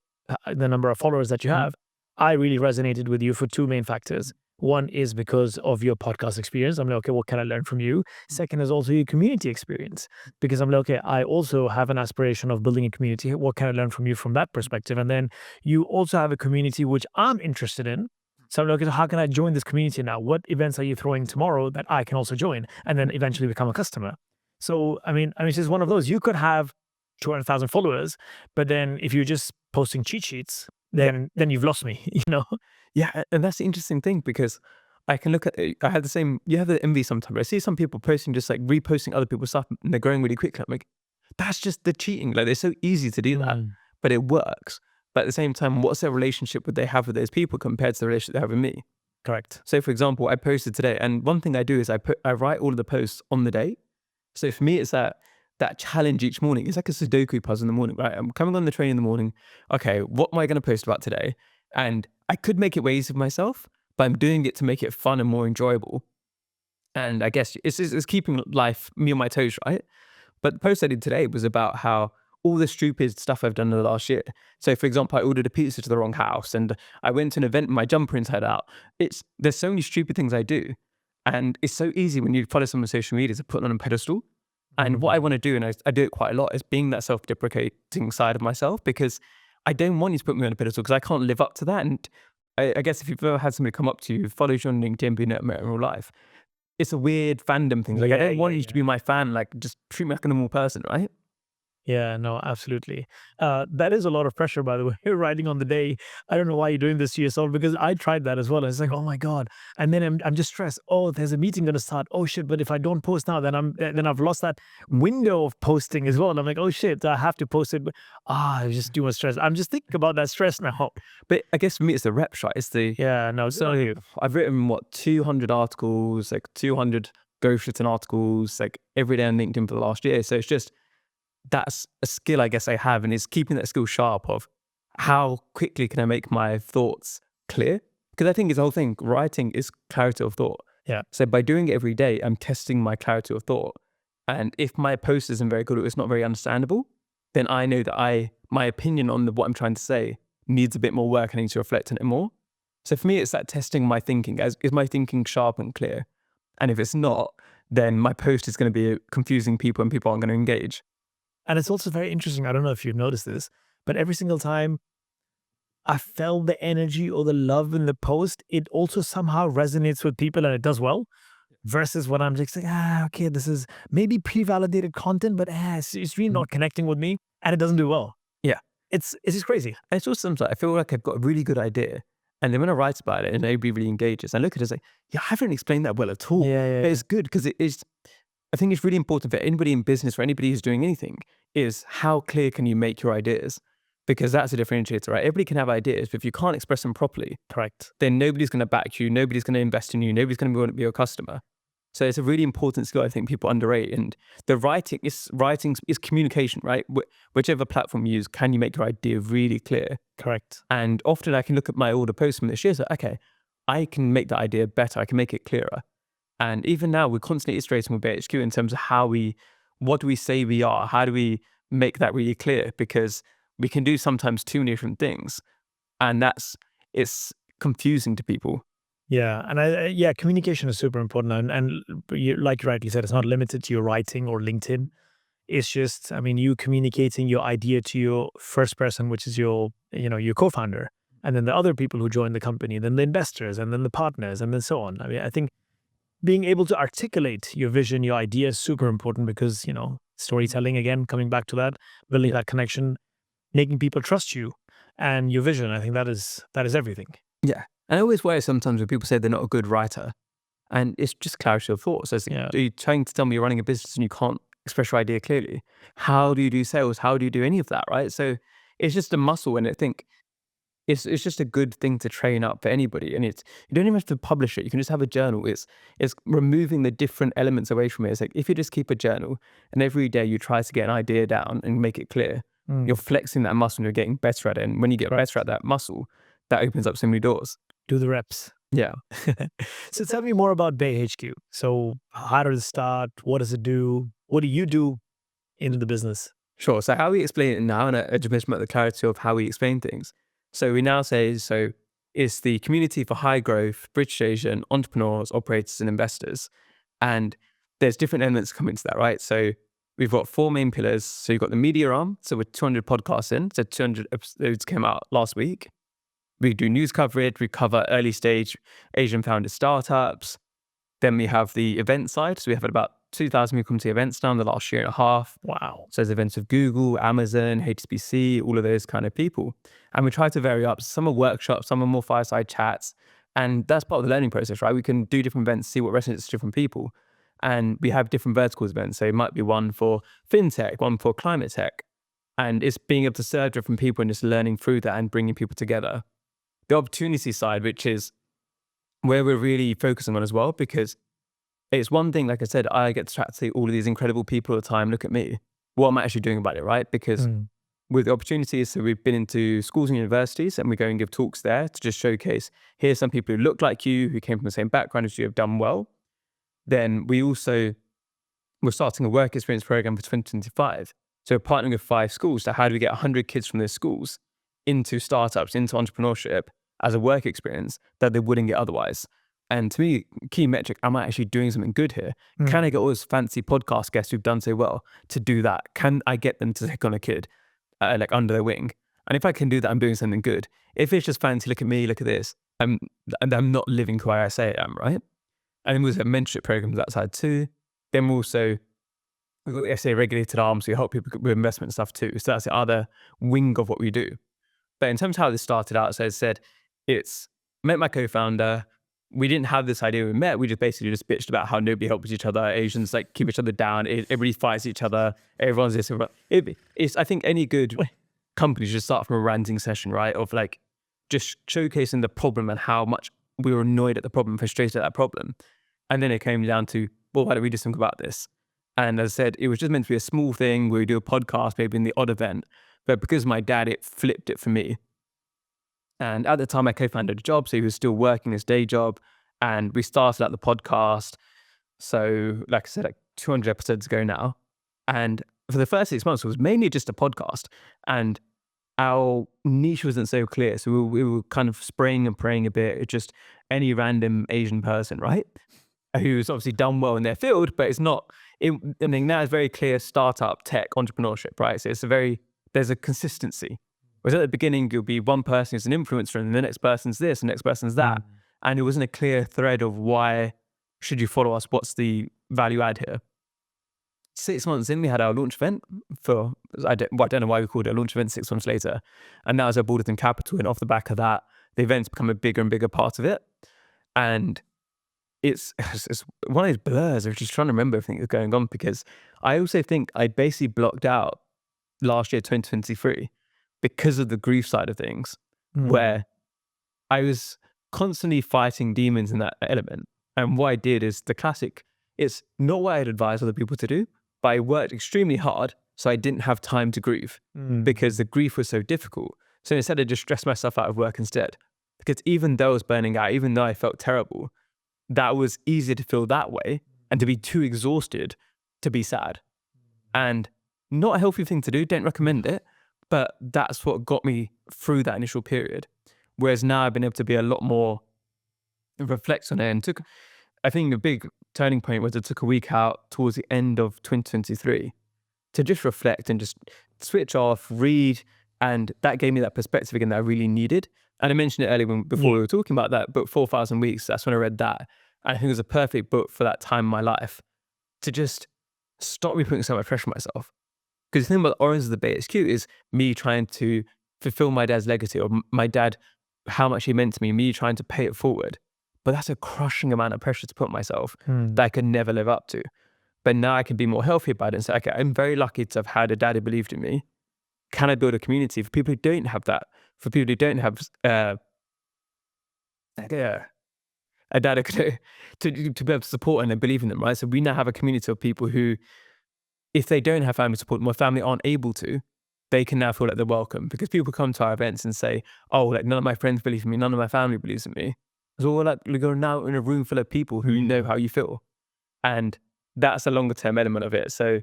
number of followers that you have. I really resonated with you for two main factors. One is because of your podcast experience. I'm like, okay, what can I learn from you? Second is also your community experience, because I'm like, okay, I also have an aspiration of building a community. What can I learn from you from that perspective? And then you also have a community which I'm interested in. So I'm like, okay, how can I join this community now? What events are you throwing tomorrow that I can also join and then eventually become a customer? So, I mean, it's just one of those. You could have 200,000 followers, but then if you're just posting cheat sheets, then you've lost me, Yeah, and that's the interesting thing, because I can look at it. I have the same, you have the envy sometimes. I see some people posting, just like reposting other people's stuff, and they're growing really quickly. I'm like, that's just the cheating. Like, it's so easy to do that, but it works. But at the same time, what's their relationship would they have with those people compared to the relationship they have with me? Correct. So for example, I posted today, and one thing I do is I write all of the posts on the day. So for me, it's that challenge each morning. It's like a Sudoku puzzle in the morning, right? I'm coming on the train in the morning. Okay, what am I going to post about today? And I could make it way easier for myself, but I'm doing it to make it fun and more enjoyable. And I guess it's keeping me on my toes, right? But the post I did today was about how all the stupid stuff I've done in the last year. So for example, I ordered a pizza to the wrong house, and I went to an event with my jumper inside out. There's so many stupid things I do. And it's so easy when you follow someone on social media to put on a pedestal. And what I want to do, and I do it quite a lot, is being that self-deprecating side of myself, because I don't want you to put me on a pedestal because I can't live up to that. And I guess if you've ever had somebody come up to you, follows you on LinkedIn, being in real life, it's a weird fandom thing. Like, I don't want you to be my fan. Like, just treat me like a normal person, right? Yeah, no, absolutely. That is a lot of pressure, by the way. You're writing on the day. I don't know why you're doing this to yourself, because I tried that as well. It's like, oh my God. And then I'm just stressed. Oh, there's a meeting going to start. Oh shit. But if I don't post now, then I've lost that window of posting as well. And I'm like, oh shit, I have to post it. But it's just too much stress. I'm just thinking about that stress now. But I guess for me, it's the rep shot. It's the, Yeah, no. so I've written 200 articles, like 200 ghostwritten articles, like every day on LinkedIn for the last year. So it's just, that's a skill I guess I have, and it's keeping that skill sharp of how quickly can I make my thoughts clear? Because I think it's the whole thing, writing is clarity of thought. Yeah. So by doing it every day, I'm testing my clarity of thought. And if my post isn't very good or it's not very understandable, then I know that my opinion on what I'm trying to say needs a bit more work. I need to reflect on it more. So for me, it's that testing my thinking. Is my thinking sharp and clear? And if it's not, then my post is going to be confusing people and people aren't going to engage. And it's also very interesting. I don't know if you've noticed this, but every single time I felt the energy or the love in the post, it also somehow resonates with people and it does well. Versus what I'm just like, okay, this is maybe pre-validated content, but it's really not connecting with me, and it doesn't do well. Yeah. It's just crazy. And it's also sometimes I feel like I've got a really good idea, and then when I write about it and nobody really engages, I look at it as like, I haven't explained that well at all. Yeah. But it's good because it is. I think it's really important for anybody in business, for anybody who's doing anything, is how clear can you make your ideas? Because that's a differentiator, right? Everybody can have ideas, but if you can't express them properly, Correct. then nobody's going to back you, nobody's going to invest in you, nobody's going to want to be your customer. So it's a really important skill I think people underrate. And the writing is communication, right? Whichever platform you use, can you make your idea really clear? Correct. And often I can look at my older posts from this year, so okay, I can make the idea better, I can make it clearer. And even now, we're constantly iterating with BaeHQ in terms of what do we say we are? How do we make that really clear? Because we can do sometimes too many different things, and it's confusing to people. Yeah, and communication is super important. And like you rightly said, it's not limited to your writing or LinkedIn. It's just, I mean, you communicating your idea to your first person, which is your co-founder, and then the other people who join the company, then the investors, and then the partners, and then so on. I mean, I think being able to articulate your vision, your idea is super important because, storytelling, again, coming back to that, building that connection, making people trust you and your vision. I think that is everything. Yeah. And I always worry sometimes when people say they're not a good writer. And it's just clarity of thought. So are you trying to tell me you're running a business and you can't express your idea clearly? How do you do sales? How do you do any of that, right? So it's just a muscle. And I think it's just a good thing to train up for anybody. And you don't even have to publish it. You can just have a journal. It's removing the different elements away from it. It's like if you just keep a journal and every day you try to get an idea down and make it clear, you're flexing that muscle and you're getting better at it. And when you get better at that muscle, that opens up so many doors. Do the reps. Yeah. So tell me more about BaeHQ. So how does it start? What does it do? What do you do in the business? Sure. So how we explain it now, and I just mentioned about the clarity of how we explain things. So we now say, it's the community for high growth, British Asian entrepreneurs, operators, and investors. And there's different elements come into that, right? So we've got 4 main pillars. So you've got the media arm. So we're 200 podcasts in. So 200 episodes came out last week. We do news coverage. We cover early stage Asian founded startups. Then we have the event side. So we have about 2,000 people come to events now in the last year and a half. Wow. So there's events with Google, Amazon, HSBC, all of those kind of people. And we try to vary up. Some are workshops, some are more fireside chats. And that's part of the learning process, right? We can do different events, see what resonates with different people. And we have different verticals events. So it might be one for fintech, one for climate tech. And it's being able to serve different people and just learning through that and bringing people together. The opportunity side, which is where we're really focusing on as well, because it's one thing, like I said, I get to chat to all of these incredible people all the time. Look at me. What am I actually doing about it, right? Because with the opportunities, so we've been into schools and universities and we go and give talks there to just showcase, here's some people who look like you, who came from the same background as you, have done well. Then we're starting a work experience program for 2025. So we're partnering with 5 schools. So how do we get 100 kids from those schools into startups, into entrepreneurship as a work experience that they wouldn't get otherwise? And to me, key metric, am I actually doing something good here? Can I get all those fancy podcast guests who've done so well to do that? Can I get them to take on a kid like under their wing? And if I can do that, I'm doing something good. If it's just fancy, look at me, look at this, I'm not living who I say I am, right? And then we also have mentorship programs outside too. Then we've got the SA regulated arm, so we help people with investment stuff too. So that's the other wing of what we do. But in terms of how this started out, so as I said, met my co-founder. We didn't have this idea when we met. We just basically bitched about how nobody helps each other. Asians like keep each other down. Everybody fights each other. Everyone's this. I think any good company should start from a ranting session, right? Of like just showcasing the problem and how much we were annoyed at the problem, frustrated at that problem. And then it came down to, well, why don't we do something about this? And as I said, it was just meant to be a small thing where we do a podcast, maybe in the odd event. But because of my dad, it flipped it for me. And at the time, I co-founded a job, so he was still working his day job. And we started out the podcast. So, like I said, like 200 episodes ago now. And for the first 6 months, it was mainly just a podcast. And our niche wasn't so clear. So we were kind of spraying and praying a bit. It's just any random Asian person, right? Who's obviously done well in their field, but it's not, I mean, now it's very clear startup, tech, entrepreneurship, right? So there's a consistency. Whereas at the beginning, you'll be one person who's an influencer and the next person's this, and the next person's that. And it wasn't a clear thread of why should you follow us? What's the value add here? 6 months in, we had our launch event I don't know why we called it a launch event 6 months later. And that was our Balderton Capital. And off the back of that, the event's become a bigger and bigger part of it. And it's one of those blurs of just trying to remember everything that's going on, because I also think I basically blocked out last year, 2023, because of the grief side of things, where I was constantly fighting demons in that element. And what I did is the classic, it's not what I'd advise other people to do, but I worked extremely hard so I didn't have time to grieve because the grief was so difficult. So instead I just stressed myself out of work instead, because even though I was burning out, even though I felt terrible, that was easier to feel that way and to be too exhausted to be sad. And not a healthy thing to do, don't recommend it, but that's what got me through that initial period. Whereas now I've been able to be a lot more reflect on it, and I think a big turning point was it took a week out towards the end of 2023 to just reflect and just switch off, read. And that gave me that perspective again that I really needed. And I mentioned it earlier before we were talking about that book, 4,000 Weeks. That's when I read that. And I think it was a perfect book for that time in my life to just stop me putting so much pressure on myself. Because the thing about the origins of the BaeHQ is me trying to fulfill my dad's legacy, or my dad, how much he meant to me trying to pay it forward. But that's a crushing amount of pressure to put on myself that I could never live up to. But now I can be more healthy about it and say, okay, I'm very lucky to have had a dad who believed in me. Can I build a community for people who don't have that? For people who don't have a dad who could, to be able to support and believe in them, right? So we now have a community of people who, if they don't have family support, my family aren't able to, they can now feel like they're welcome, because people come to our events and say, oh, like none of my friends believe in me, none of my family believes in me. So we're like, we're now in a room full of people who know how you feel. And that's a longer term element of it. So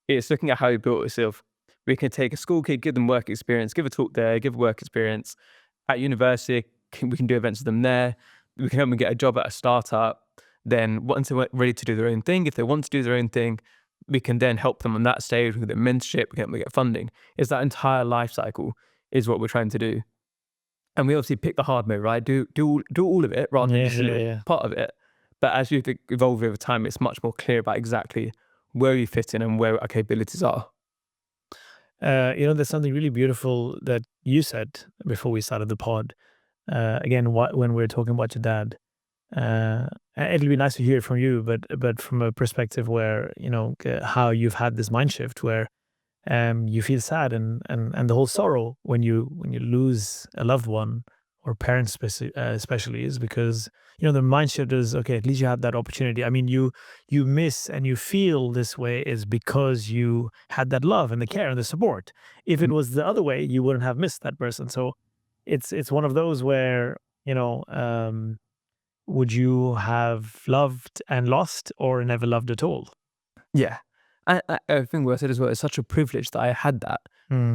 it's looking at how you built yourself. We can take a school kid, give them work experience, give a talk there, give a work experience. At university, we can do events with them there. We can help them get a job at a startup. Then once they're ready to do their own thing, if they want to do their own thing, we can then help them on that stage. We can get mentorship, we can get funding. It's that entire life cycle is what we're trying to do. And we obviously pick the hard mode, right? Do all of it rather than just a little part of it. But as you evolve over time, it's much more clear about exactly where you fit in and where our capabilities are. There's something really beautiful that you said before we started the pod. Again, when we were talking about your dad, it'll be nice to hear it from you, but from a perspective where, how you've had this mind shift where you feel sad and the whole sorrow when you lose a loved one or parents especially is because the mind shift is, okay, at least you have that opportunity. I mean, you miss and you feel this way is because you had that love and the care and the support. If it was the other way, you wouldn't have missed that person. So it's one of those where would you have loved and lost or never loved at all? Yeah. I think what I said as well, it's such a privilege that I had that,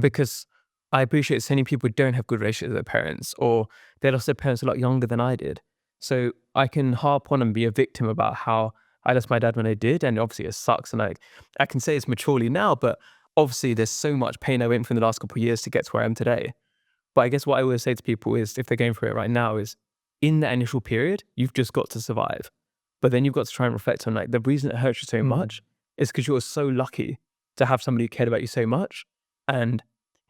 because I appreciate so many people don't have good relationships with their parents, or they lost their parents a lot younger than I did. So I can harp on and be a victim about how I lost my dad when I did, and obviously it sucks, and I can say it's maturely now, but obviously there's so much pain I went through in the last couple of years to get to where I am today. But I guess what I always say to people is, if they're going through it right now, is in that initial period, you've just got to survive. But then you've got to try and reflect on the reason it hurts you so much is because you're so lucky to have somebody who cared about you so much. And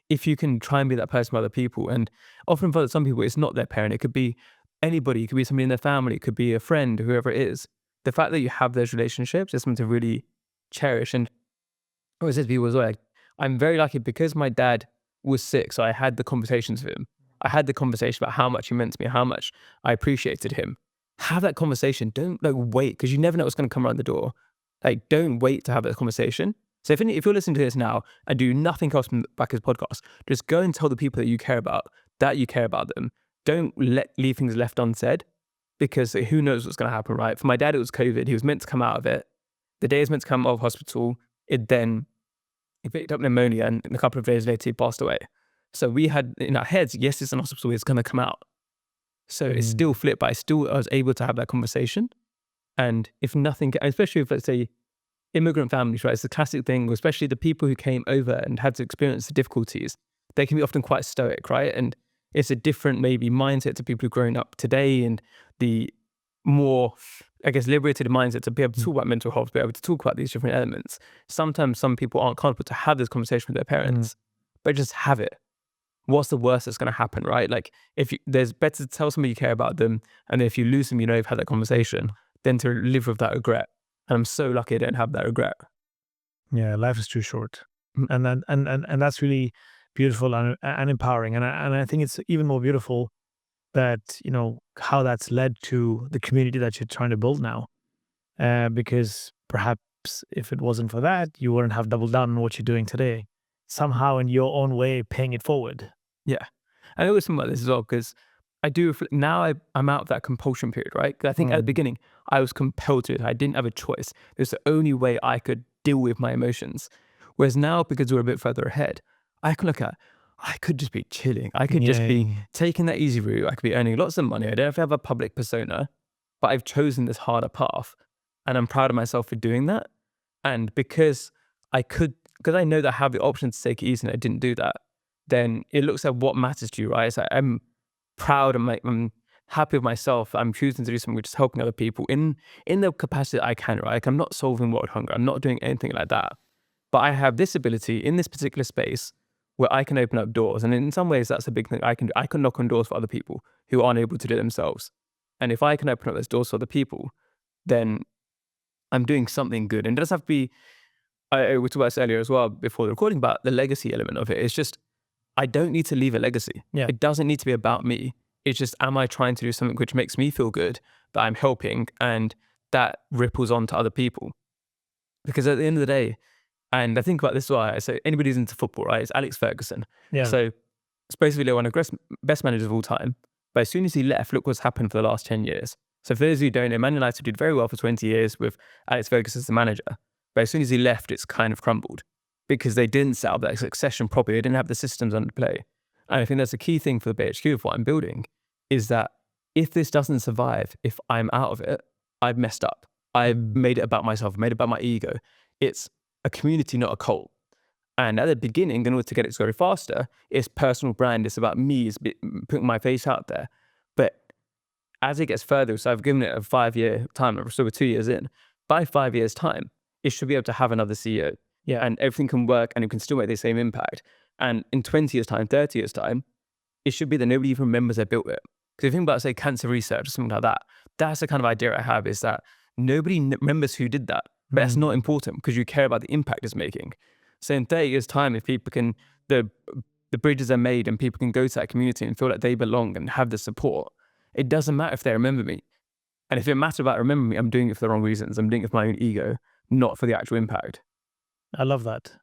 if you can try and be that person for other people, and often for some people, it's not their parent, it could be anybody, it could be somebody in their family, it could be a friend, whoever it is. The fact that you have those relationships is something to really cherish. And I always say to people as well, I'm very lucky because my dad was sick, so I had the conversations with him. I had the conversation about how much he meant to me, how much I appreciated him. Have that conversation. Don't wait, because you never know what's going to come around the door. Don't wait to have that conversation. So if you're listening to this now and do nothing else from back his podcast, just go and tell the people that you care about them. Don't leave things left unsaid, because who knows what's going to happen, right? For my dad, it was COVID. He was meant to come out of it. The day he was meant to come out of hospital, he picked up pneumonia, and a couple of days later, he passed away. So we had in our heads, yes, it's an hospital, it's going to come out. So it's still flipped, but I was able to have that conversation. And if nothing, especially if, let's say, immigrant families, right? It's the classic thing, especially the people who came over and had to experience the difficulties, they can be often quite stoic, right? And it's a different maybe mindset to people who've grown up today, and the more, I guess, liberated mindset to be able to talk about mental health, be able to talk about these different elements. Sometimes some people aren't comfortable to have this conversation with their parents, but just have it. What's the worst that's going to happen, right? There's better to tell somebody you care about them, and if you lose them, you've had that conversation, than to live with that regret. And I'm so lucky I don't have that regret. Yeah, life is too short, and that's really beautiful and empowering. And I think it's even more beautiful that how that's led to the community that you're trying to build now, because perhaps if it wasn't for that, you wouldn't have doubled down on what you're doing today. Somehow, in your own way, paying it forward. Yeah, and I always think about this as well, because I do now I'm out of that compulsion period, right? Because I think at the beginning I was compelled to it. I didn't have a choice. It was the only way I could deal with my emotions. Whereas now, because we're a bit further ahead, I could just be chilling. I could just be taking that easy route. I could be earning lots of money. I don't have to have a public persona, but I've chosen this harder path, and I'm proud of myself for doing that. And because I could because I know that I have the option to take it easy and I didn't do that, then it looks at what matters to you, right? It's like I'm proud and I'm happy with myself. I'm choosing to do something which is helping other people in the capacity that I can, right? Like I'm not solving world hunger. I'm not doing anything like that. But I have this ability in this particular space where I can open up doors. And in some ways, that's a big thing I can do. I can knock on doors for other people who aren't able to do it themselves. And if I can open up those doors for other people, then I'm doing something good. And it doesn't have to be, we talked about this earlier as well before the recording, about the legacy element of it. It's just, I don't need to leave a legacy. Yeah. It doesn't need to be about me. It's just, am I trying to do something which makes me feel good, that I'm helping, and that ripples on to other people? Because at the end of the day, and I think about this as well, so anybody who's into football, right? It's Alex Ferguson. Yeah. So supposedly one of the best managers of all time. But as soon as he left, look what's happened for the last 10 years. So for those of you who don't know, Man United did very well for 20 years with Alex Ferguson as the manager. But as soon as he left, it's kind of crumbled because they didn't set up that succession properly. They didn't have the systems under play. And I think that's a key thing for the BaeHQ of what I'm building, is that if this doesn't survive, if I'm out of it, I've messed up. I've made it about myself, I've made it about my ego. It's a community, not a cult. And at the beginning, in order to get it to go faster, it's personal brand. It's about me. It's putting my face out there. But as it gets further, so I've given it a 5-year time. So we're 2 years in. By 5 years' time, it should be able to have another CEO. Yeah. And everything can work and it can still make the same impact. And in 20 years' time, 30 years' time, it should be that nobody even remembers they built it. Because if you think about, say, cancer research or something like that, that's the kind of idea I have, is that nobody remembers who did that. But that's not important because you care about the impact it's making. So in 30 years' time, if people can, the bridges are made and people can go to that community and feel like they belong and have the support, it doesn't matter if they remember me. And if it matters about remembering me, I'm doing it for the wrong reasons. I'm doing it for my own ego, not for the actual impact. I love that.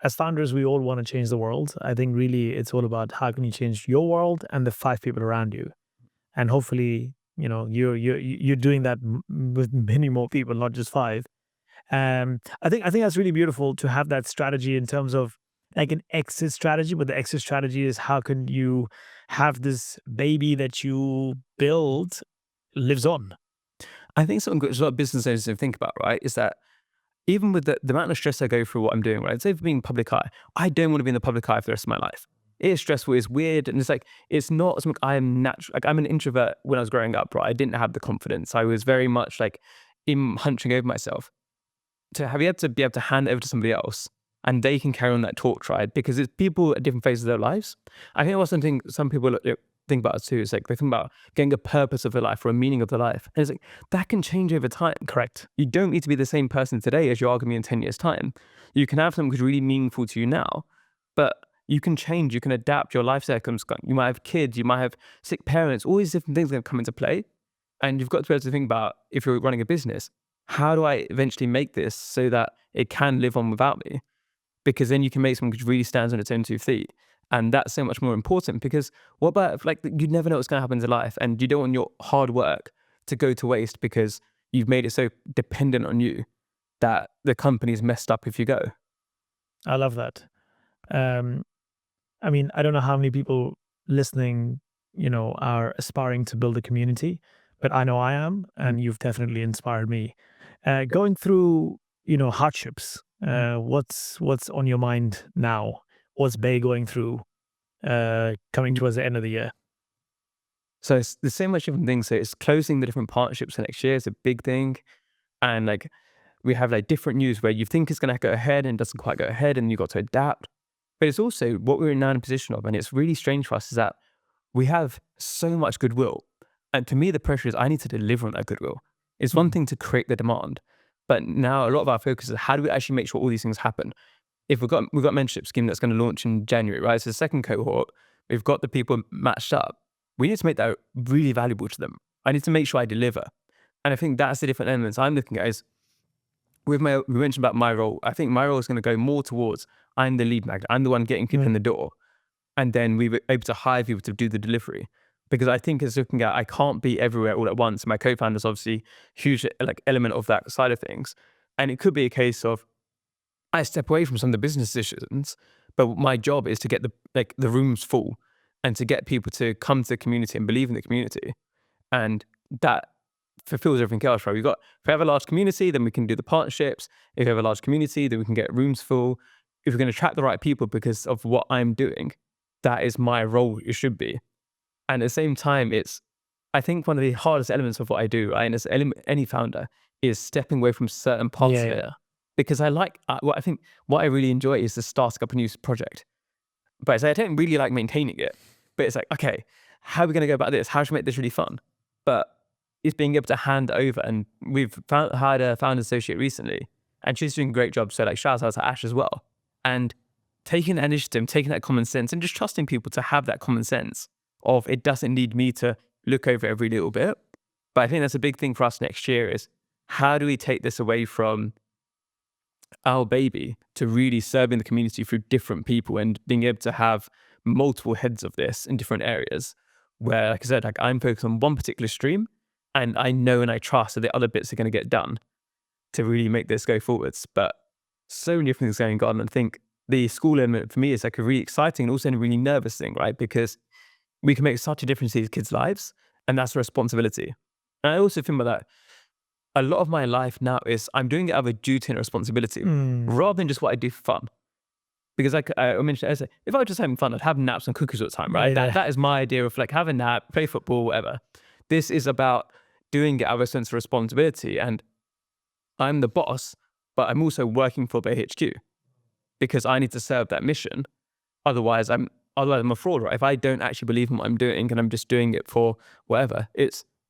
As founders, we all want to change the world. I think really it's all about how can you change your world and the 5 people around you. And hopefully, you're doing that with many more people, not just 5. I think that's really beautiful to have that strategy in terms of like an exit strategy. But the exit strategy is, how can you have this baby that you build lives on? I think something which a lot of business owners don't think about, right, is that even with the amount of stress I go through what I'm doing, right, say for being public eye, I don't want to be in the public eye for the rest of my life. It is stressful, it's weird, and it's like, it's not something I am natural. Like, I'm an introvert when I was growing up, right? I didn't have the confidence. I was very much like hunching over myself. To be able to hand it over to somebody else and they can carry on that torch, right? Because it's people at different phases of their lives. I think that's something some people think about too. It's like they think about getting a purpose of their life or a meaning of their life. And it's like, that can change over time. Correct. You don't need to be the same person today as you are going to be in 10 years' time. You can have something that's really meaningful to you now, but you can change, you can adapt your life circumstance. You might have kids, you might have sick parents, all these different things that come into play. And you've got to be able to think about, if you're running a business, how do I eventually make this so that it can live on without me? Because then you can make something which really stands on its own 2 feet. And that's so much more important, because what about if, like, you never know what's going to happen in life and you don't want your hard work to go to waste because you've made it so dependent on you that the company's messed up if you go. I love that. I mean, I don't know how many people listening, are aspiring to build a community, but I know I am, and you've definitely inspired me. Going through, hardships, what's on your mind now? What's Bae going through, coming towards the end of the year? So there's so much different things. So it's closing the different partnerships for next year is a big thing. And like, we have like different news where you think it's going to go ahead and doesn't quite go ahead, and you've got to adapt. But it's also what we're now in a position of, and it's really strange for us, is that we have so much goodwill. And to me, the pressure is I need to deliver on that goodwill. It's one thing to create the demand, but now a lot of our focus is how do we actually make sure all these things happen? If we've got a mentorship scheme that's going to launch in January, right? So the second cohort, we've got the people matched up. We need to make that really valuable to them. I need to make sure I deliver. And I think that's the different elements I'm looking at. Is we mentioned about my role. I think my role is going to go more towards, I'm the lead magnet. I'm the one getting people in the door. And then we were able to hire people to do the delivery. Because I think it's looking at, I can't be everywhere all at once. My co-founder's obviously huge element of that side of things. And it could be a case of, I step away from some of the business decisions, but my job is to get the rooms full and to get people to come to the community and believe in the community. And that fulfills everything else, right? If we have a large community, then we can do the partnerships. If we have a large community, then we can get rooms full. If we're going to attract the right people because of what I'm doing, that is my role. It should be. And at the same time, I think one of the hardest elements of what I do, right, and as any founder, is stepping away from certain parts of it. Because what I really enjoy is the starting up a new project. But I don't really like maintaining it. But it's like, okay, how are we going to go about this? How should we make this really fun? But it's being able to hand over. And we've hired a founder associate recently, and she's doing a great job. So like, shout out to Ash as well. And taking that initiative, taking that common sense, and just trusting people to have that common sense of it doesn't need me to look over every little bit. But I think that's a big thing for us next year is how do we take this away from our baby to really serving the community through different people and being able to have multiple heads of this in different areas where, like I said, like I'm focused on one particular stream and I know and I trust that the other bits are going to get done to really make this go forwards. But so many different things going on. And I think the school element for me is like a really exciting and also a really nervous thing, right? Because we can make such a difference in these kids' lives and that's a responsibility. And I also think about that. A lot of my life now is I'm doing it out of a duty and a responsibility rather than just what I do for fun. Because I mentioned, if I was just having fun, I'd have naps and cookies all the time, right? That is my idea of like have a nap, play football, whatever. This is about doing it out of a sense of responsibility. And I'm the boss, but I'm also working for BaeHQ because I need to serve that mission. Otherwise I'm a fraud, right? If I don't actually believe in what I'm doing and I'm just doing it for whatever,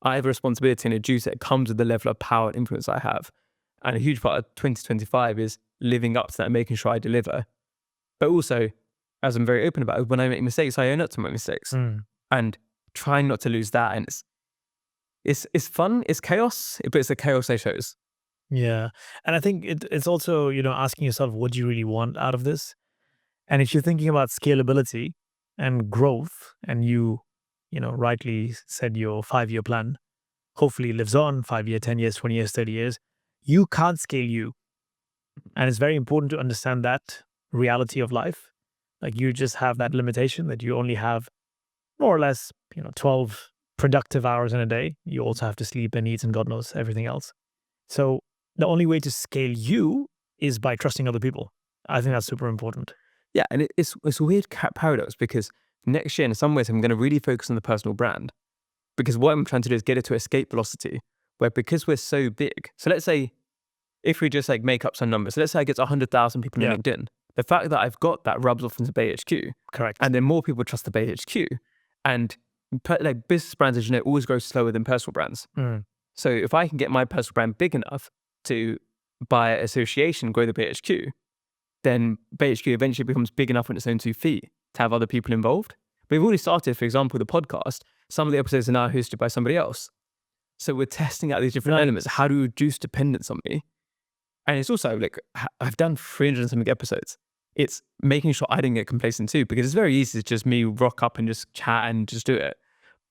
I have a responsibility and a duty that comes with the level of power and influence I have. And a huge part of 2025 is living up to that and making sure I deliver. But also, as I'm very open about it, when I make mistakes, I own up to my mistakes and trying not to lose that. And it's fun, it's chaos, but it's the chaos I chose. Yeah. And I think it's also, asking yourself, what do you really want out of this? And if you're thinking about scalability and growth, and you rightly said your 5-year plan hopefully lives on 5 years, 10 years, 20 years, 30 years, you can't scale you. And it's very important to understand that reality of life. Like you just have that limitation that you only have more or less, 12 productive hours in a day. You also have to sleep and eat and God knows everything else. So the only way to scale you is by trusting other people. I think that's super important. Yeah, and it's a weird paradox because next year, in some ways, I'm going to really focus on the personal brand because what I'm trying to do is get it to escape velocity where because we're so big. So let's say if we just like make up some numbers, so let's say I get 100,000 people on LinkedIn. The fact that I've got that rubs off into BaeHQ. Correct. And then more people trust the BaeHQ. And like business brands, as you know, always grow slower than personal brands. So if I can get my personal brand big enough to, by association, grow the BaeHQ, then BaeHQ eventually becomes big enough on its own 2 feet to have other people involved. But we've already started, for example, the podcast. Some of the episodes are now hosted by somebody else. So we're testing out these different elements. How do we reduce dependence on me? And it's also like, I've done 300 and something episodes. It's making sure I don't get complacent too, because it's very easy to just me rock up and just chat and just do it.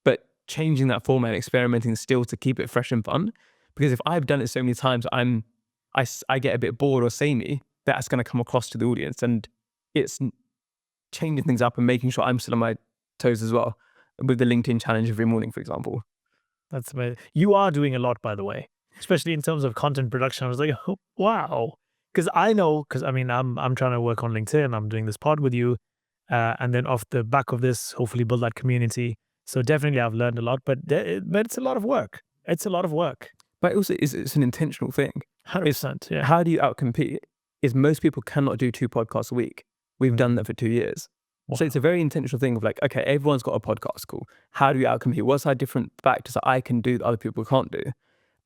But changing that format and experimenting still to keep it fresh and fun. Because if I've done it so many times, I get a bit bored or samey, that's going to come across to the audience. And it's changing things up and making sure I'm still on my toes as well. With the LinkedIn challenge every morning, for example. That's amazing. You are doing a lot, by the way, especially in terms of content production. I was like, oh, wow. Because I'm trying to work on LinkedIn. I'm doing this pod with you. And then off the back of this, hopefully build that community. So definitely I've learned a lot, but it's a lot of work. It's a lot of work. But also it's an intentional thing. 100%. Yeah. How do you outcompete? Is most people cannot do 2 podcasts a week. We've done that for 2 years. Wow. So it's a very intentional thing of like, okay, everyone's got a podcast, cool. How do you outcompete? What's our different factors that I can do that other people can't do?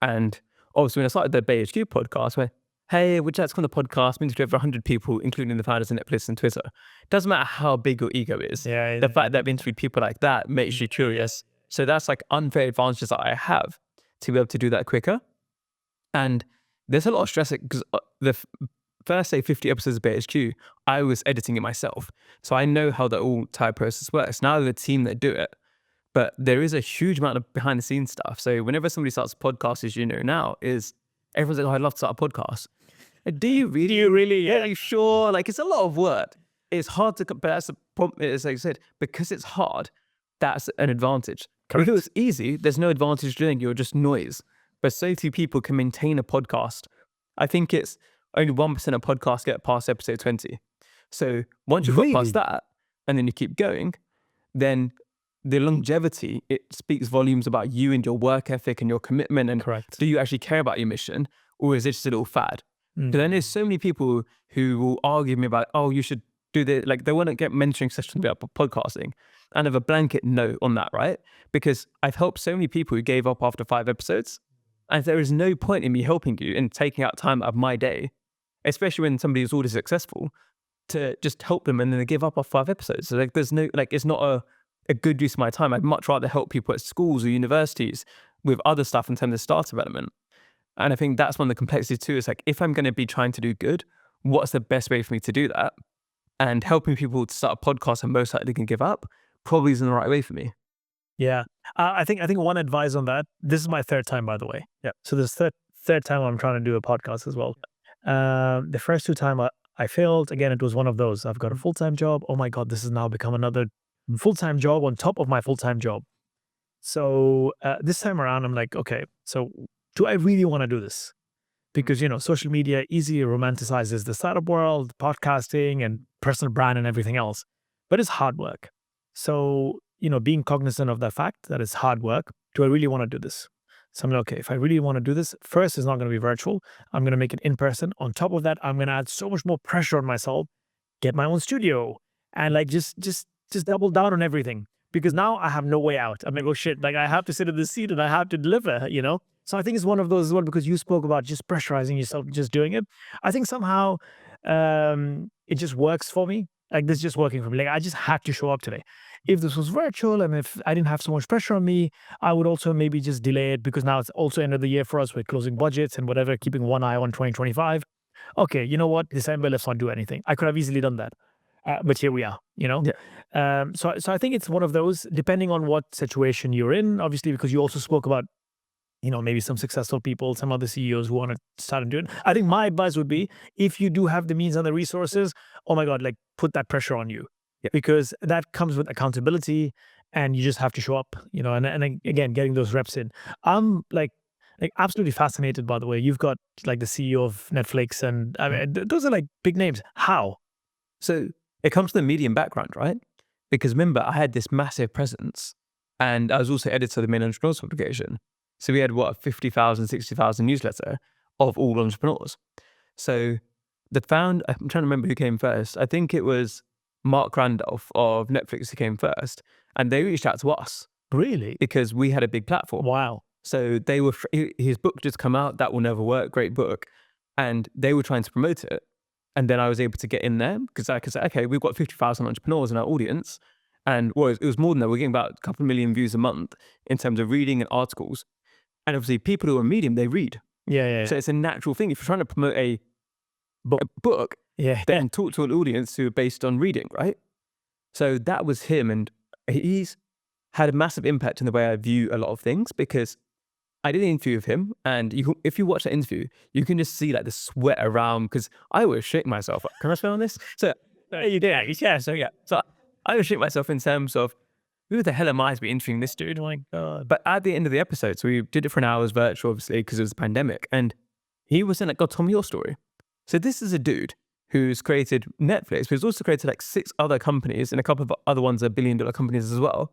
And obviously when I started the BaeHQ podcast, where, hey, would you like to come on the podcast? Means to over 100 people, including the founders and Netflix and Twitter. Doesn't matter how big your ego is. Yeah, the fact that I've interviewed people like that makes you curious. So that's like unfair advantages that I have to be able to do that quicker. And there's a lot of stress because the first, say, 50 episodes of BaeHQ, I was editing it myself. So I know how the entire process works. Now there's a team that do it. But there is a huge amount of behind the scenes stuff. So whenever somebody starts a podcast, as you know now, is everyone's like, oh, I'd love to start a podcast. Do you really? Yeah, are you sure? Like, it's a lot of work. It's hard to, but that's the problem, as I said, because it's hard, that's an advantage. Correct. If it was easy, there's no advantage doing it, you're just noise. but so few people can maintain a podcast. I think it's only 1% of podcasts get past episode 20. So once you've got Really? past that, and then you keep going, then the longevity, it speaks volumes about you and your work ethic and your commitment. And Correct. do you actually care about your mission, or is it just a little fad? Because I know so many people who will argue with me about, oh, you should do this. Like, they want to get mentoring sessions about podcasting, and have a blanket no on that, right? Because I've helped so many people who gave up after 5 episodes, and there is no point in me helping you and taking out time out of my day, especially when somebody is already successful, to just help them and then they give up after 5 episodes. So like, there's no, like, it's not a good use of my time. I'd much rather help people at schools or universities with other stuff in terms of staff development. And I think that's one of the complexities too, is like, if I'm going to be trying to do good, what's the best way for me to do that? And helping people to start a podcast and most likely can give up probably isn't the right way for me. Yeah. I think one advice on that, this is my 3rd time, by the way. Yeah. So this third time I'm trying to do a podcast as well. The first 2 times I failed. Again, it was one of those. I've got a full-time job. Oh my God, this has now become another full-time job on top of my full-time job. So this time around, I'm like, okay, so do I really want to do this? Because, social media easily romanticizes the startup world, podcasting and personal brand and everything else, but it's hard work. So, being cognizant of that fact that it's hard work, do I really want to do this? So I'm like, okay, if I really want to do this, first, it's not going to be virtual. I'm going to make it in person. On top of that, I'm going to add so much more pressure on myself, get my own studio, and like just double down on everything. Because now I have no way out. I'm like, oh shit, like I have to sit in the seat and I have to deliver, So I think it's one of those as well, because you spoke about just pressurizing yourself, just doing it. I think somehow it just works for me. Like, this is just working for me. Like, I just had to show up today. If this was virtual and if I didn't have so much pressure on me, I would also maybe just delay it, because now it's also end of the year for us. We're closing budgets and whatever, keeping one eye on 2025. Okay, you know what? December, let's not do anything. I could have easily done that. But here we are, Yeah. So I think it's one of those, depending on what situation you're in, obviously, because you also spoke about, maybe some successful people, some other CEOs who want to start and do it. I think my advice would be, if you do have the means and the resources, oh my God, like, put that pressure on you. Yeah. Because that comes with accountability, and you just have to show up, and again, getting those reps in. I'm like absolutely fascinated, by the way. You've got like the CEO of Netflix, and I mean, those are like big names. How? So it comes to the medium background, right? Because remember, I had this massive presence, and I was also editor of the main entrepreneurs publication. So we had a 50,000, 60,000 newsletter of all entrepreneurs. So I'm trying to remember who came first. I think it was Mark Randolph of Netflix who came first, and they reached out to us. Really? Because we had a big platform. Wow. So they were, his book just come out, That Will Never Work, great book. And they were trying to promote it. And then I was able to get in there, because I could say, okay, we've got 50,000 entrepreneurs in our audience. And it was more than that. We're getting about a couple of million views a month in terms of reading and articles. And obviously people who are Medium, they read. Yeah. So it's a natural thing. If you're trying to promote a book, then talk to an audience who are based on reading, right? So that was him. And he's had a massive impact in the way I view a lot of things, because I did an interview with him, and if you watch that interview, you can just see like the sweat around, because I was shitting myself. Can I spell on this? So you did, yeah. So I was shitting myself in terms of, who the hell am I to be interviewing this dude? Oh my God. But at the end of the episode, so we did it for an hour, virtual, obviously, because it was a pandemic, and he was saying like, God, tell me your story. So this is a dude who's created Netflix, but he's also created like 6 other companies, and a couple of other ones are billion-dollar companies as well.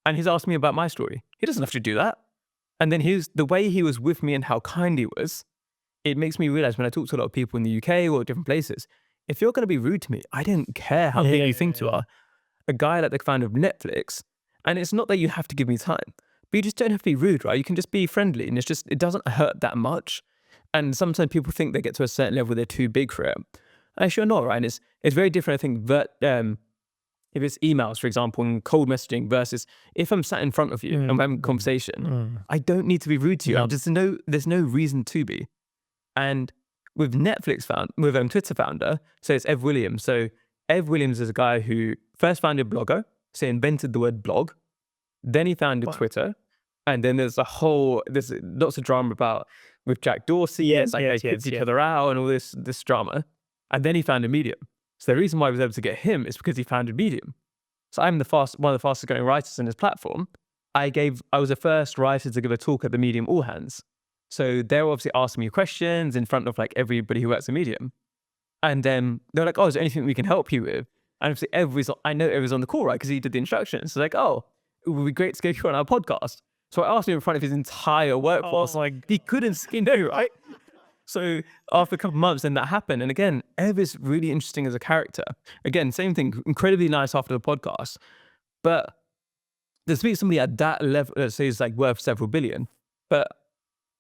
And he's asked me about my story. He doesn't have to do that. And then the way he was with me and how kind he was, it makes me realize, when I talk to a lot of people in the UK or different places, if you're going to be rude to me, I don't care how big you think you are. A guy like the founder of Netflix, and it's not that you have to give me time, but you just don't have to be rude, right? You can just be friendly, and it doesn't hurt that much. And sometimes people think they get to a certain level, they're too big for it. Actually, you're not, right? And it's very different, I think, if it's emails, for example, and cold messaging, versus if I'm sat in front of you and we're having a conversation, I don't need to be rude to you. There's no reason to be. And with Twitter founder, so it's Ev Williams. So Ev Williams is a guy who first founded Blogger, so he invented the word blog. Then he founded Twitter. And then there's lots of drama with Jack Dorsey. They kicked each other out and all this drama. And then he founded Medium. So the reason why I was able to get him is because he founded Medium. So I'm one of the fastest growing writers in his platform. I was the first writer to give a talk at the Medium All Hands. So they're obviously asking me questions in front of like everybody who works in Medium. And then they're like, oh, is there anything we can help you with? And obviously I know everyone's on the call, right? Because he did the instructions. So like, oh, it would be great to get you on our podcast. So I asked him in front of his entire workforce. He couldn't say no, right? So after a couple of months, then that happened. And again, Ev is really interesting as a character. Again, same thing, incredibly nice after the podcast. But to speak to somebody at that level, let's say, is like worth several billion, but